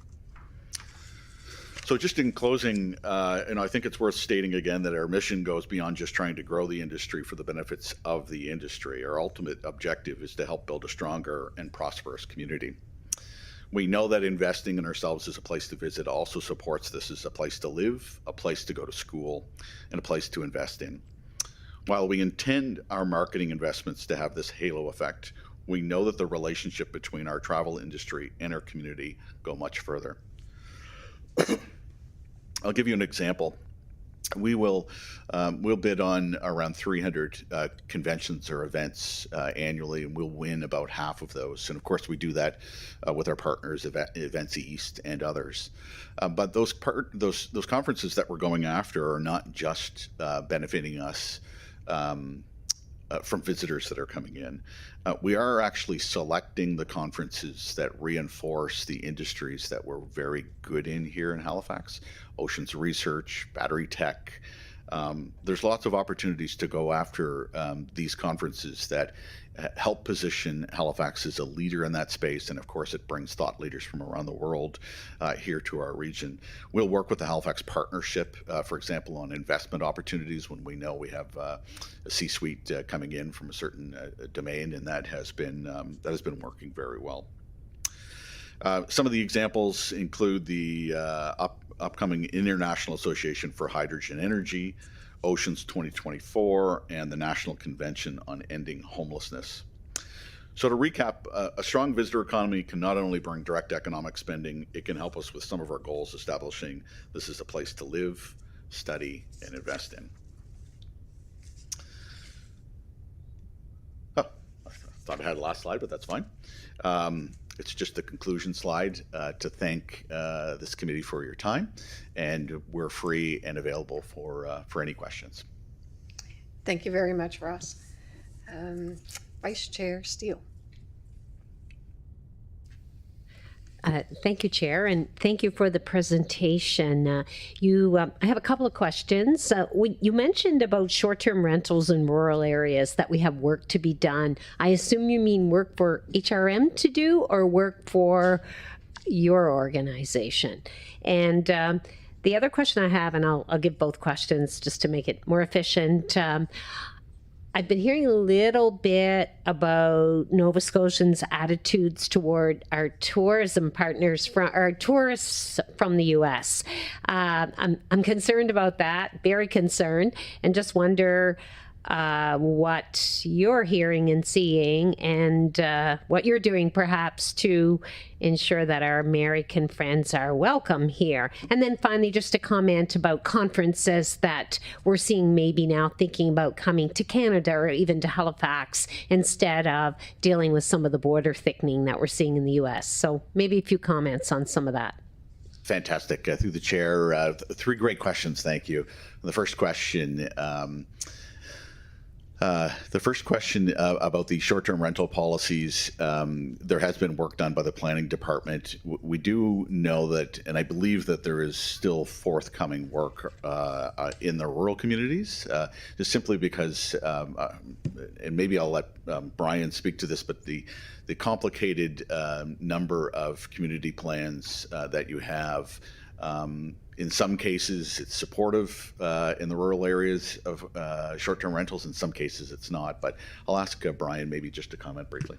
So just in closing, and I think it's worth stating again that our mission goes beyond just trying to grow the industry for the benefits of the industry. Our ultimate objective is to help build a stronger and prosperous community. We know that investing in ourselves as a place to visit also supports this as a place to live, a place to go to school, and a place to invest in. While we intend our marketing investments to have this halo effect, we know that the relationship between our travel industry and our community go much further. I'll give you an example. We'll bid on around 300 conventions or events annually, and we'll win about half of those. And of course, we do that with our partners, Events East and others. But those conferences that we're going after are not just benefiting us from visitors that are coming in. We are actually selecting the conferences that reinforce the industries that we're very good in here in Halifax: oceans research, battery tech. There's lots of opportunities to go after these conferences that help position Halifax as a leader in that space. And of course, it brings thought leaders from around the world here to our region. We'll work with the Halifax Partnership, for example, on investment opportunities when we know we have a C-suite coming in from a certain domain, and that has been working very well. Some of the examples include the upcoming International Association for Hydrogen Energy, Oceans 2024, and the National Convention on Ending Homelessness. So to recap, a strong visitor economy can not only bring direct economic spending, it can help us with some of our goals, establishing this is a place to live, study, and invest in. Oh, I thought I had a last slide, but that's fine. It's just the conclusion slide to thank this committee for your time, and we're free and available for any questions. Thank you very much, Ross. Vice Chair Steele. Thank you, Chair, and thank you for the presentation. I have a couple of questions. You mentioned about short-term rentals in rural areas, that we have work to be done. I assume you mean work for HRM to do or work for your organization? And the other question I have, and I'll give both questions just to make it more efficient. I've been hearing a little bit about Nova Scotians' attitudes toward our tourism partners, from our tourists from the U.S. I'm concerned about that, very concerned, and just wonder what you're hearing and seeing, and what you're doing perhaps to ensure that our American friends are welcome here. And then finally, just a comment about conferences that we're seeing maybe now thinking about coming to Canada or even to Halifax instead of dealing with some of the border thickening that we're seeing in the US. So maybe a few comments on some of that. Fantastic. Through the chair, three great questions. Thank you. The first question, about the short-term rental policies, there has been work done by the planning department. We do know that, and I believe that there is still forthcoming work in the rural communities, just simply because, and maybe I'll let Brian speak to this, but the complicated number of community plans that you have. In some cases, it's supportive in the rural areas of short-term rentals. In some cases, it's not. But I'll ask Brian maybe just to comment briefly.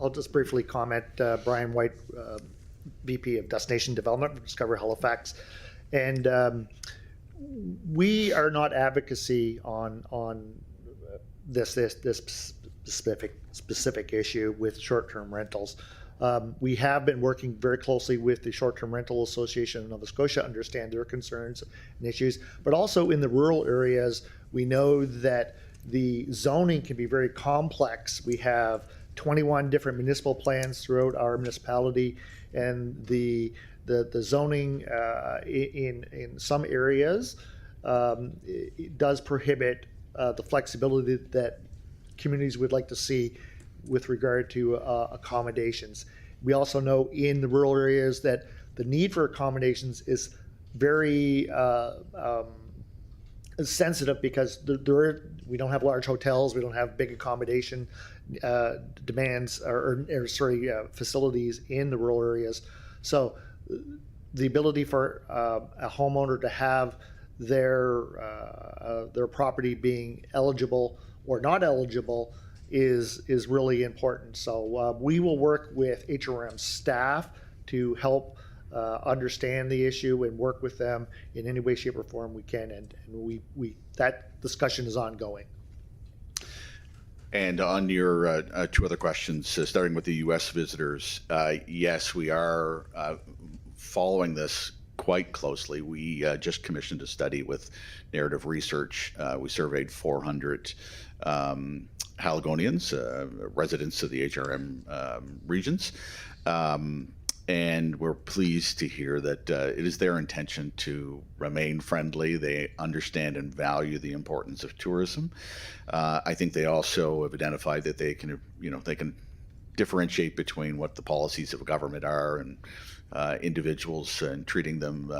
I'll just briefly comment. Brian White, VP of Destination Development for Discover Halifax. And we are not advocacy on this specific issue with short-term rentals. We have been working very closely with the Short-Term Rental Association of Nova Scotia, understand their concerns and issues, but also in the rural areas, we know that the zoning can be very complex. We have 21 different municipal plans throughout our municipality, and the zoning in some areas it does prohibit the flexibility that communities would like to see with regard to accommodations. We also know in the rural areas that the need for accommodations is very sensitive because we don't have large hotels, we don't have big accommodation demands facilities in the rural areas. So the ability for a homeowner to have their property being eligible or not eligible is really important. So we will work with HRM staff to help understand the issue and work with them in any way, shape, or form we can. And we that discussion is ongoing. And on your two other questions, starting with the U.S. visitors, yes, we are following this quite closely. We just commissioned a study with Narrative Research. We surveyed 400 Haligonians, residents of the HRM regions. And we're pleased to hear that it is their intention to remain friendly. They understand and value the importance of tourism. I think they also have identified that they can differentiate between what the policies of government are and individuals, and treating them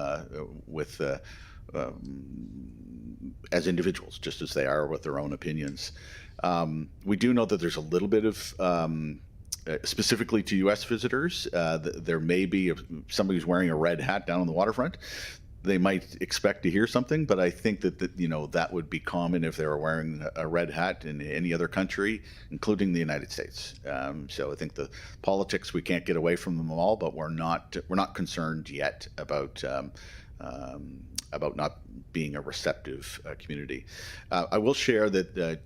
as individuals, just as they are with their own opinions. We do know that there's a little bit of specifically to U.S. visitors, there may be somebody who's wearing a red hat down on the waterfront. They might expect to hear something, but I think that that would be common if they were wearing a red hat in any other country, including the United States. So I think the politics, we can't get away from them all, but we're not concerned yet about not being a receptive community. I will share that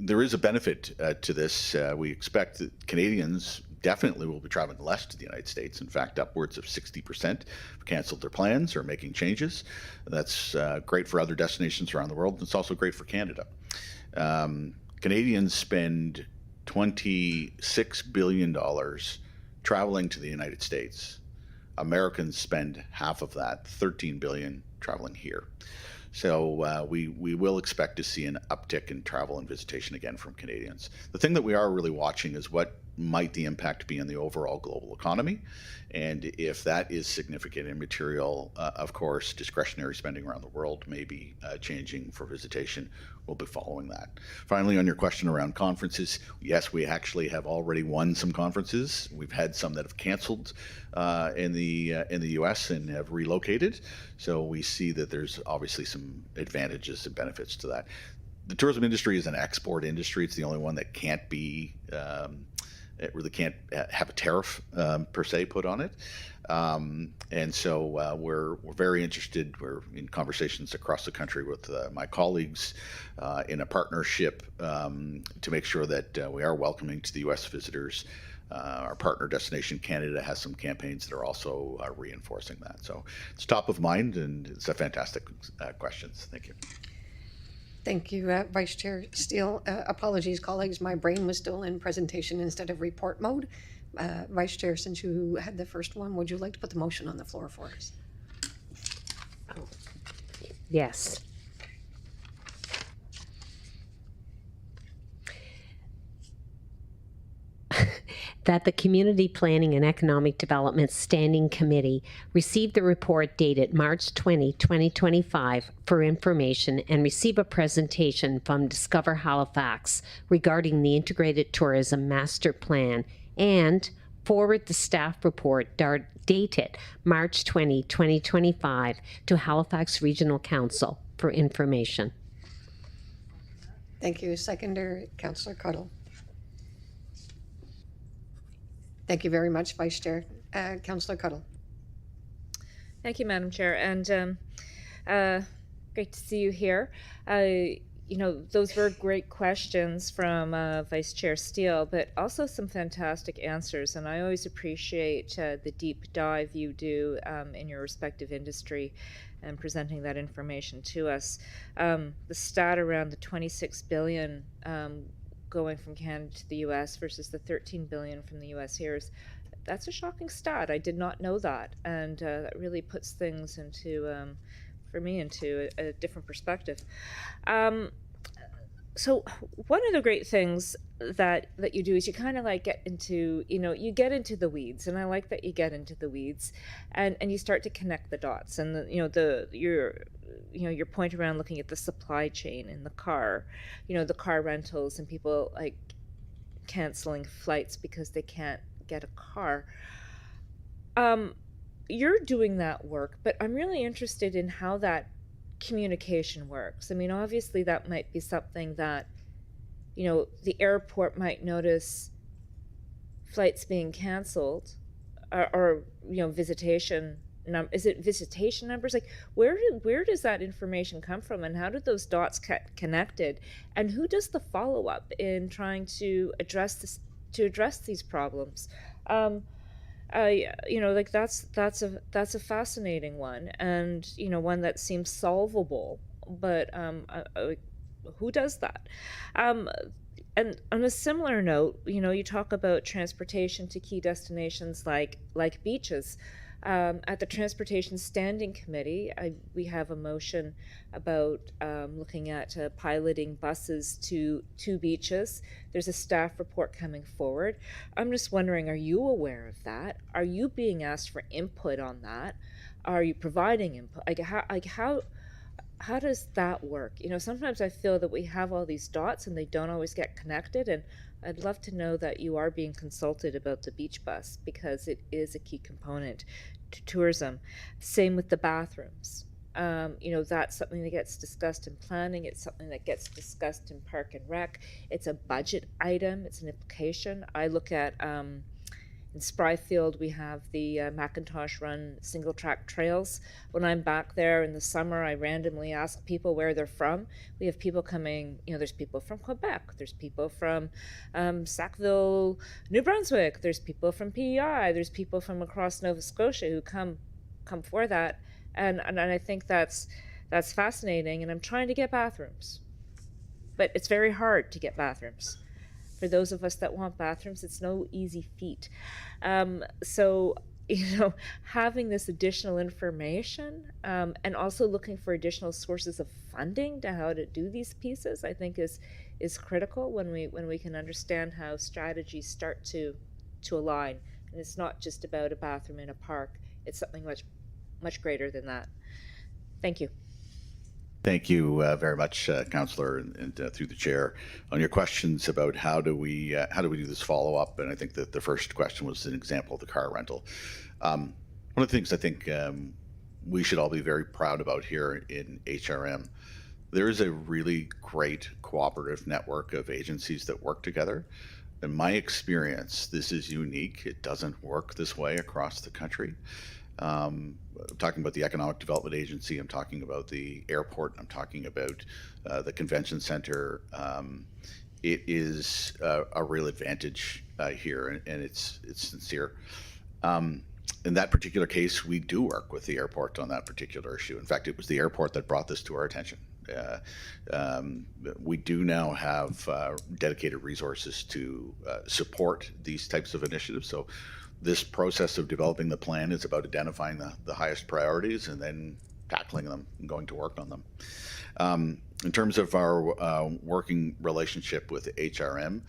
there is a benefit to this. We expect that Canadians definitely will be traveling less to the United States. In fact, upwards of 60% have canceled their plans or making changes. That's great for other destinations around the world. It's also great for Canada. Canadians spend $26 billion traveling to the United States. Americans spend half of that, $13 billion, traveling here. So we will expect to see an uptick in travel and visitation again from Canadians. The thing that we are really watching is what might the impact be on the overall global economy. And if that is significant and material, of course, discretionary spending around the world may be changing for visitation. We'll be following that. Finally, on your question around conferences, yes, we actually have already won some conferences. We've had some that have canceled in the U.S. and have relocated. So we see that there's obviously some advantages and benefits to that. The tourism industry is an export industry. It's the only one that can't be it really can't have a tariff per se put on it. And so we're very interested. We're in conversations across the country with my colleagues in a partnership to make sure that we are welcoming to the U.S. visitors. Our partner Destination Canada has some campaigns that are also reinforcing that. So it's top of mind, and it's a fantastic questions. Thank you. Thank you, Vice Chair Steele. Apologies, colleagues, my brain was still in presentation instead of report mode. Vice Chair, since you had the first one, would you like to put the motion on the floor for us? Yes. That the Community Planning and Economic Development Standing Committee received the report dated March 20, 2025 for information and receive a presentation from Discover Halifax regarding the Integrated Tourism Master Plan, and forward the staff report dated March 20, 2025 to Halifax Regional Council for information. Thank you. Seconder, Councillor Cuddle. Thank you very much, Vice Chair. Councillor Cuddle. Thank you, Madam Chair, and great to see you here. You know, those were great questions from Vice Chair Steele, but also some fantastic answers, and I always appreciate the deep dive you do in your respective industry and presenting that information to us. The stat around the $26 billion going from Canada to the U.S. versus the $13 billion from the U.S. here that's a shocking stat. I did not know that, and that really puts things into, for me, into a different perspective. So one of the great things that you do is you kind of like get into, you get into the weeds, and I like that you get into the weeds, and you start to connect the dots, and your point around looking at the supply chain in the car, the car rentals and people like canceling flights because they can't get a car. You're doing that work, but I'm really interested in how that communication works. I mean, obviously that might be something that, the airport might notice flights being canceled or visitation. Is it visitation numbers? Like, where does that information come from, and how do those dots get connected, and who does the follow up in trying to address these problems? Like that's a fascinating one, and one that seems solvable, but who does that? And on a similar note, you talk about transportation to key destinations like beaches. At the Transportation Standing Committee, we have a motion about looking at piloting buses to beaches. There's a staff report coming forward. I'm just wondering, are you aware of that? Are you being asked for input on that? Are you providing input? How does that work? Sometimes I feel that we have all these dots and they don't always get connected, and I'd love to know that you are being consulted about the beach bus, because it is a key component to tourism. Same with the bathrooms. That's something that gets discussed in planning. It's something that gets discussed in Park and Rec. It's a budget item. It's an implication. I look at in Spryfield, we have the Macintosh Run single track trails. When I'm back there in the summer, I randomly ask people where they're from. We have people coming, there's people from Quebec, there's people from Sackville, New Brunswick, there's people from PEI, there's people from across Nova Scotia who come for that. And I think that's fascinating, and I'm trying to get bathrooms. But it's very hard to get bathrooms. For those of us that want bathrooms, it's no easy feat. So, having this additional information and also looking for additional sources of funding to how to do these pieces, I think is critical when we can understand how strategies start to align. And it's not just about a bathroom in a park. It's something much greater than that. Thank you. Thank you very much, Councillor, and through the chair, on your questions about how do we do this follow up. And I think that the first question was an example of the car rental. One of the things I think we should all be very proud about here in HRM, there is a really great cooperative network of agencies that work together. in my experience, this is unique. It doesn't work this way across the country. I'm talking about the Economic Development Agency. I'm talking about the airport. I'm talking about the convention center. It is a real advantage here, and it's sincere. In that particular case, we do work with the airport on that particular issue. In fact, it was the airport that brought this to our attention. We do now have dedicated resources to support these types of initiatives. So this process of developing the plan is about identifying the highest priorities and then tackling them and going to work on them. In terms of our working relationship with HRM,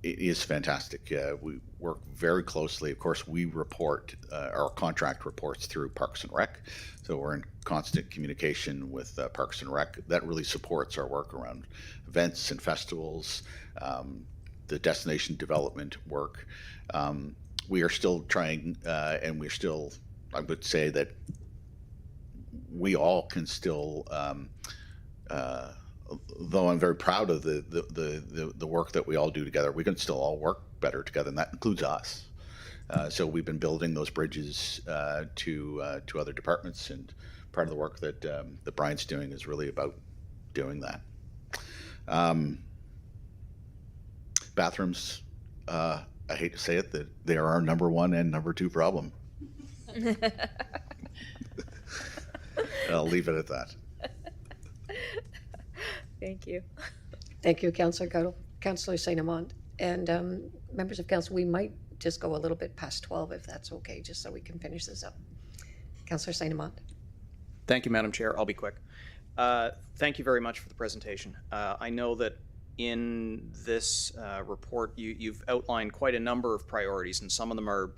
it is fantastic. We work very closely. Of course, we report our contract reports through Parks and Rec, so we're in constant communication with Parks and Rec. That really supports our work around events and festivals, the destination development work. We are still trying, and we're still, I would say that we all can still, though I'm very proud of the work that we all do together, we can still all work better together, and that includes us. So we've been building those bridges to other departments, and part of the work that Brian's doing is really about doing that. Bathrooms, I hate to say it, that they are our number one and number two problem. I'll leave it at that. Thank you. Thank you, Councillor Goodall. Councillor St. Amand. And members of council, we might just go a little bit past 12 if that's okay, just so we can finish this up. Councillor St. Amand. Thank you, Madam Chair. I'll be quick. Thank you very much for the presentation. I know that in this report, you've outlined quite a number of priorities, and some of them are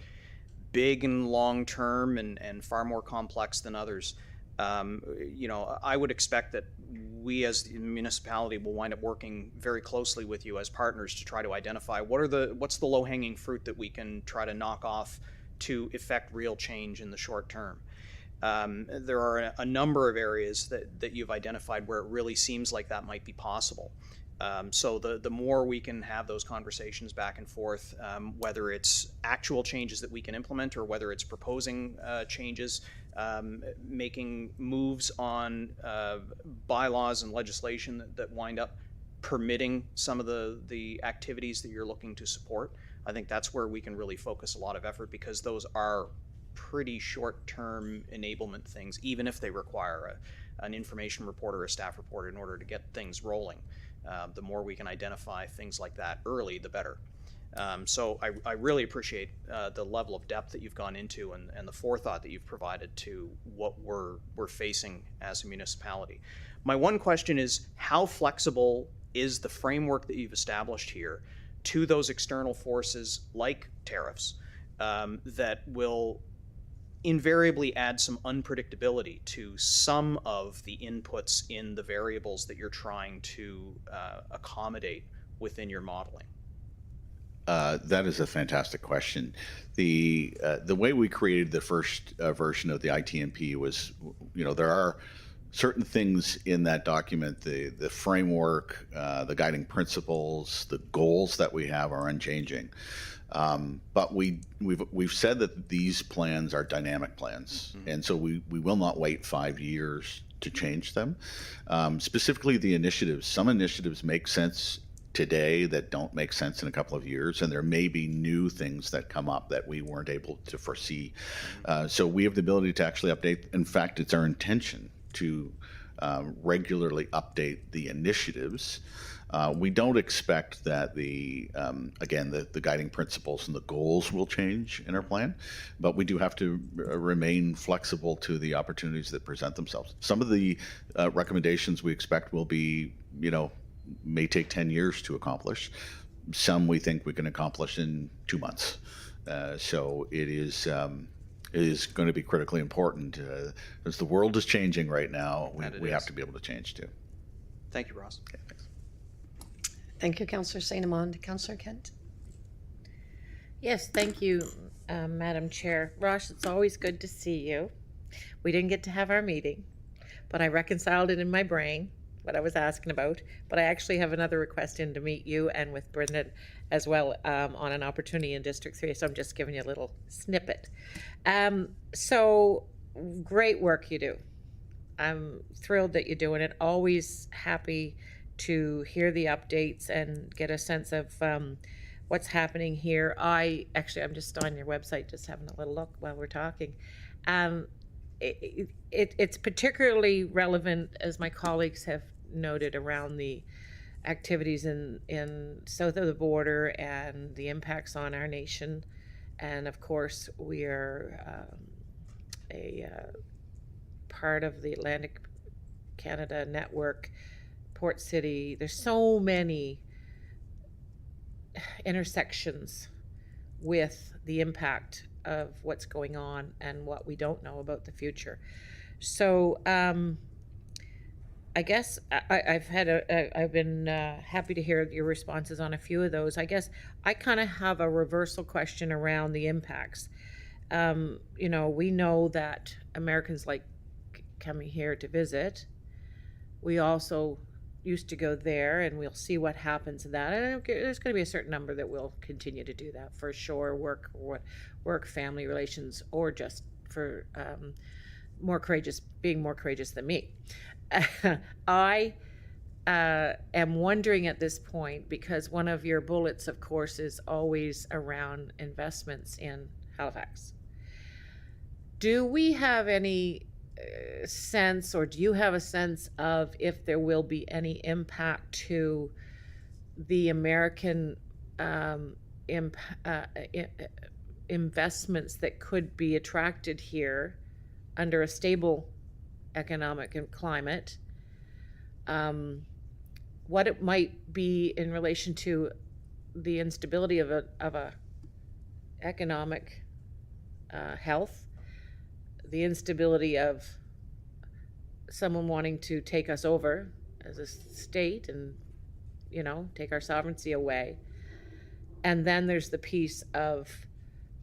big and long-term and far more complex than others. You know, I would expect that we as the municipality will wind up working very closely with you as partners to try to identify what's the low-hanging fruit that we can try to knock off to effect real change in the short term. There are a number of areas that you've identified where it really seems like that might be possible. So the more we can have those conversations back and forth, whether it's actual changes that we can implement or whether it's proposing changes, making moves on bylaws and legislation that wind up permitting some of the activities that you're looking to support, I think that's where we can really focus a lot of effort, because those are pretty short-term enablement things, even if they require an information report or a staff report in order to get things rolling. The more we can identify things like that early, the better. So I really appreciate the level of depth that you've gone into and the forethought that you've provided to what we're facing as a municipality. My one question is, how flexible is the framework that you've established here to those external forces like tariffs that will invariably add some unpredictability to some of the inputs in the variables that you're trying to accommodate within your modeling? That is a fantastic question. The way we created the first version of the ITMP was, there are certain things in that document, the framework, the guiding principles, the goals that we have are unchanging. But we've said that these plans are dynamic plans, and so we will not wait 5 years to change them. Specifically, the initiatives. Some initiatives make sense today that don't make sense in a couple of years, and there may be new things that come up that we weren't able to foresee. So we have the ability to actually update. In fact, it's our intention to regularly update the initiatives. We don't expect that the guiding principles and the goals will change in our plan, but we do have to remain flexible to the opportunities that present themselves. Some of the recommendations we expect will be, may take 10 years to accomplish. Some we think we can accomplish in 2 months. So it is going to be critically important. As the world is changing right now, we have to be able to change too. Thank you, Ross. Okay, thanks. Thank you, Councillor St. Amand. Councillor Kent. Yes, thank you, Madam Chair. Ross, it's always good to see you. We didn't get to have our meeting, but I reconciled it in my brain. what I was asking about, but I actually have another request in to meet you and with Brendan as well on an opportunity in District 3, so I'm just giving you a little snippet. So great work you do. I'm thrilled that you're doing it. Always happy to hear the updates and get a sense of what's happening here. I'm just on your website, just having a little look while we're talking. It's particularly relevant, as my colleagues have noted, around the activities in south of the border and the impacts on our nation. And of course, we are a part of the Atlantic Canada Network, Port City. There's so many intersections with the impact of what's going on and what we don't know about the future. So I guess I've been happy to hear your responses on a few of those. I guess I kind of have a reversal question around the impacts. We know that Americans like coming here to visit. We also used to go there, and we'll see what happens in that. And there's going to be a certain number that will continue to do that for sure, work, family relations, or just for being more courageous than me. I am wondering at this point, because one of your bullets, of course, is always around investments in Halifax. Do we have any sense, or do you have a sense of if there will be any impact to the American investments that could be attracted here under a stable economic climate? What it might be in relation to the instability of a economic health, the instability of someone wanting to take us over as a state and, take our sovereignty away. And then there's the piece of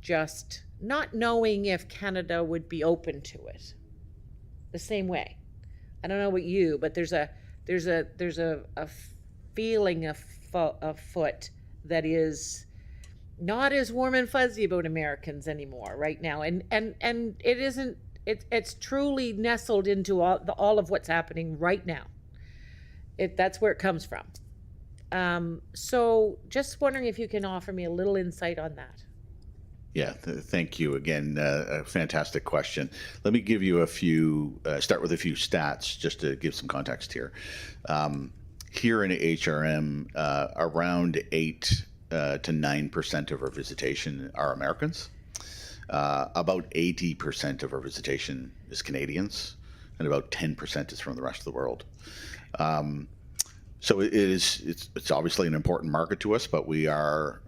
just not knowing if Canada would be open to it the same way. I don't know about you, but there's a feeling afoot that is not as warm and fuzzy about Americans anymore right now, and it isn't. It's truly nestled into all of what's happening right now. That's where it comes from. So just wondering if you can offer me a little insight on that. Yeah, thank you again. A fantastic question. Let me give you start with a few stats just to give some context here. Here in HRM, around 8 to 9% of our visitation are Americans. About 80% of our visitation is Canadians, and about 10% is from the rest of the world. So it's obviously an important market to us, but we are,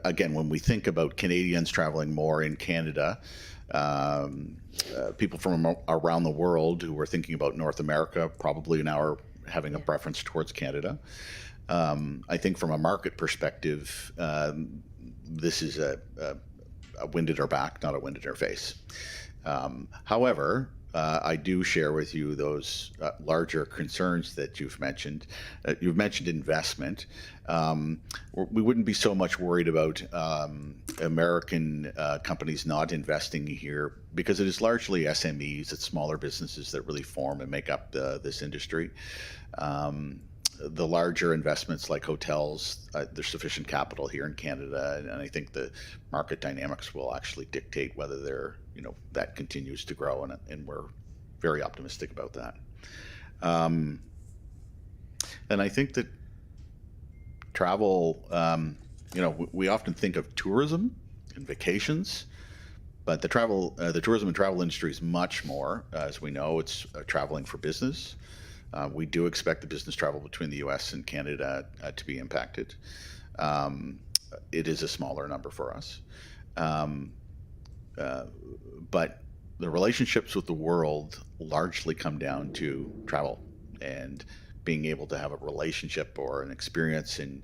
again, when we think about Canadians traveling more in Canada, people from around the world who are thinking about North America probably now are having a preference towards Canada. I think from a market perspective, this is a wind at our back, not a wind at our face. However, I do share with you those larger concerns that you've mentioned. You've mentioned investment. We wouldn't be so much worried about American companies not investing here, because it is largely SMEs, it's smaller businesses that really form and make up this industry. The larger investments like hotels, there's sufficient capital here in Canada, and I think the market dynamics will actually dictate whether that continues to grow, and we're very optimistic about that. And I think that travel, we often think of tourism and vacations, but the tourism and travel industry is much more. As we know, it's traveling for business. We do expect the business travel between the U.S. and Canada to be impacted. It is a smaller number for us. But the relationships with the world largely come down to travel and being able to have a relationship or an experience. And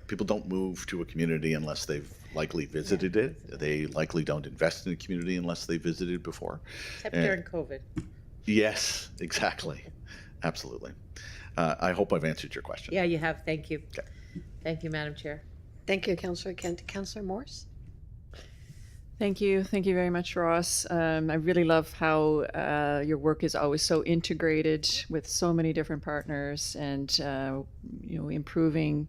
people don't move to a community unless they've likely visited it. They likely don't invest in a community unless they visited before. Except during COVID. Yes, exactly. Absolutely. I hope I've answered your question. Yeah, you have. Thank you. Thank you, Madam Chair. Thank you, Councillor Kent. Councillor Morse? Thank you. Thank you very much, Ross. I really love how your work is always so integrated with so many different partners and, improving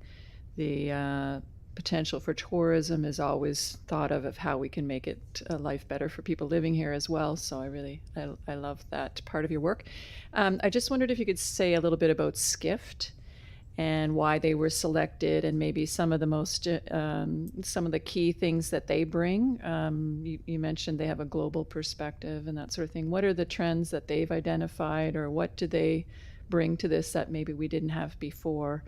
the potential for tourism is always thought of how we can make it a life better for people living here as well. So I love that part of your work. I just wondered if you could say a little bit about Skift and why they were selected, and maybe some of the key things that they bring. You mentioned they have a global perspective and that sort of thing. What are the trends that they've identified, or what do they bring to this that maybe we didn't have before?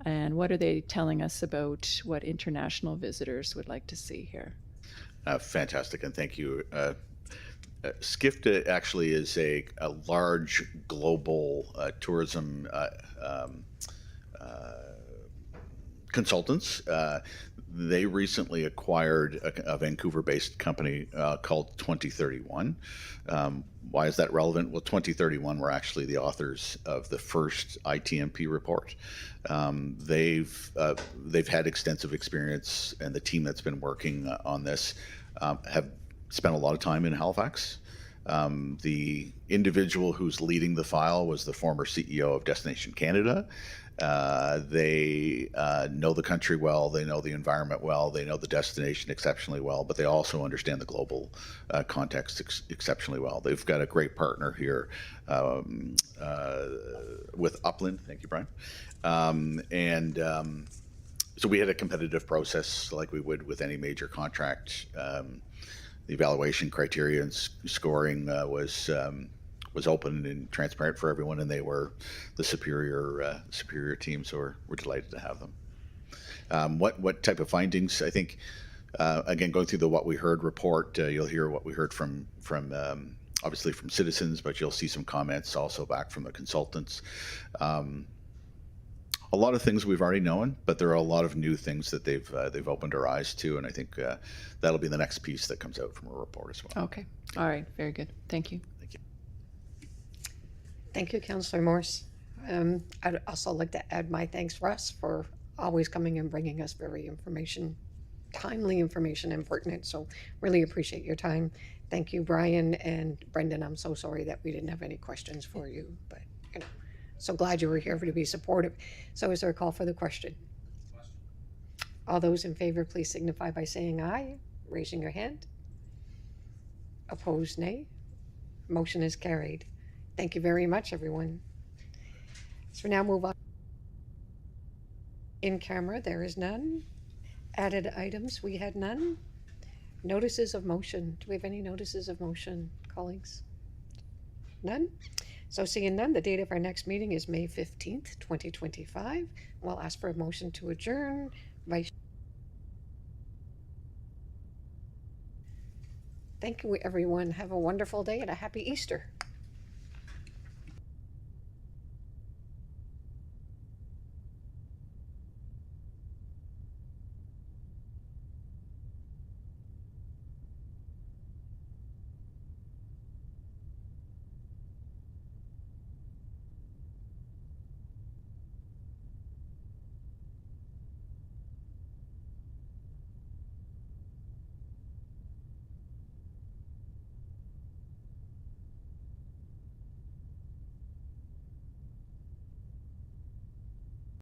And what are they telling us about what international visitors would like to see here? Fantastic, and thank you. Skift actually is a large global tourism consultants. They recently acquired a Vancouver-based company called 2031. Why is that relevant? Well, 2031 were actually the authors of the first ITMP report. They've had extensive experience, and the team that's been working on this have spent a lot of time in Halifax. The individual who's leading the file was the former CEO of Destination Canada. They know the country well, they know the environment well, they know the destination exceptionally well, but they also understand the global context exceptionally well. They've got a great partner here with Upland. Thank you, Brian. So we had a competitive process like we would with any major contract. The evaluation criteria and scoring was open and transparent for everyone, and they were the superior team, so we're delighted to have them. What type of findings? I think, again, going through the What We Heard report, you'll hear what we heard from obviously from citizens, but you'll see some comments also back from the consultants. A lot of things we've already known, but there are a lot of new things that they've opened our eyes to, and I think that'll be the next piece that comes out from a report as well. Okay. All right. Very good. Thank you. Thank you, Councillor Morse. I'd also like to add my thanks, Russ, for always coming and bringing us timely information and pertinent. So really appreciate your time. Thank you, Brian and Brendan. I'm so sorry that we didn't have any questions for you, but so glad you were here to be supportive. So is there a call for the question? All those in favor, please signify by saying aye, raising your hand. Opposed, nay. Motion is carried. Thank you very much, everyone. So now move on. In camera, there is none. Added items, we had none. Notices of motion. Do we have any notices of motion, colleagues? None? So seeing none, the date of our next meeting is May 15th, 2025. We'll ask for a motion to adjourn. Thank you, everyone. Have a wonderful day and a happy Easter.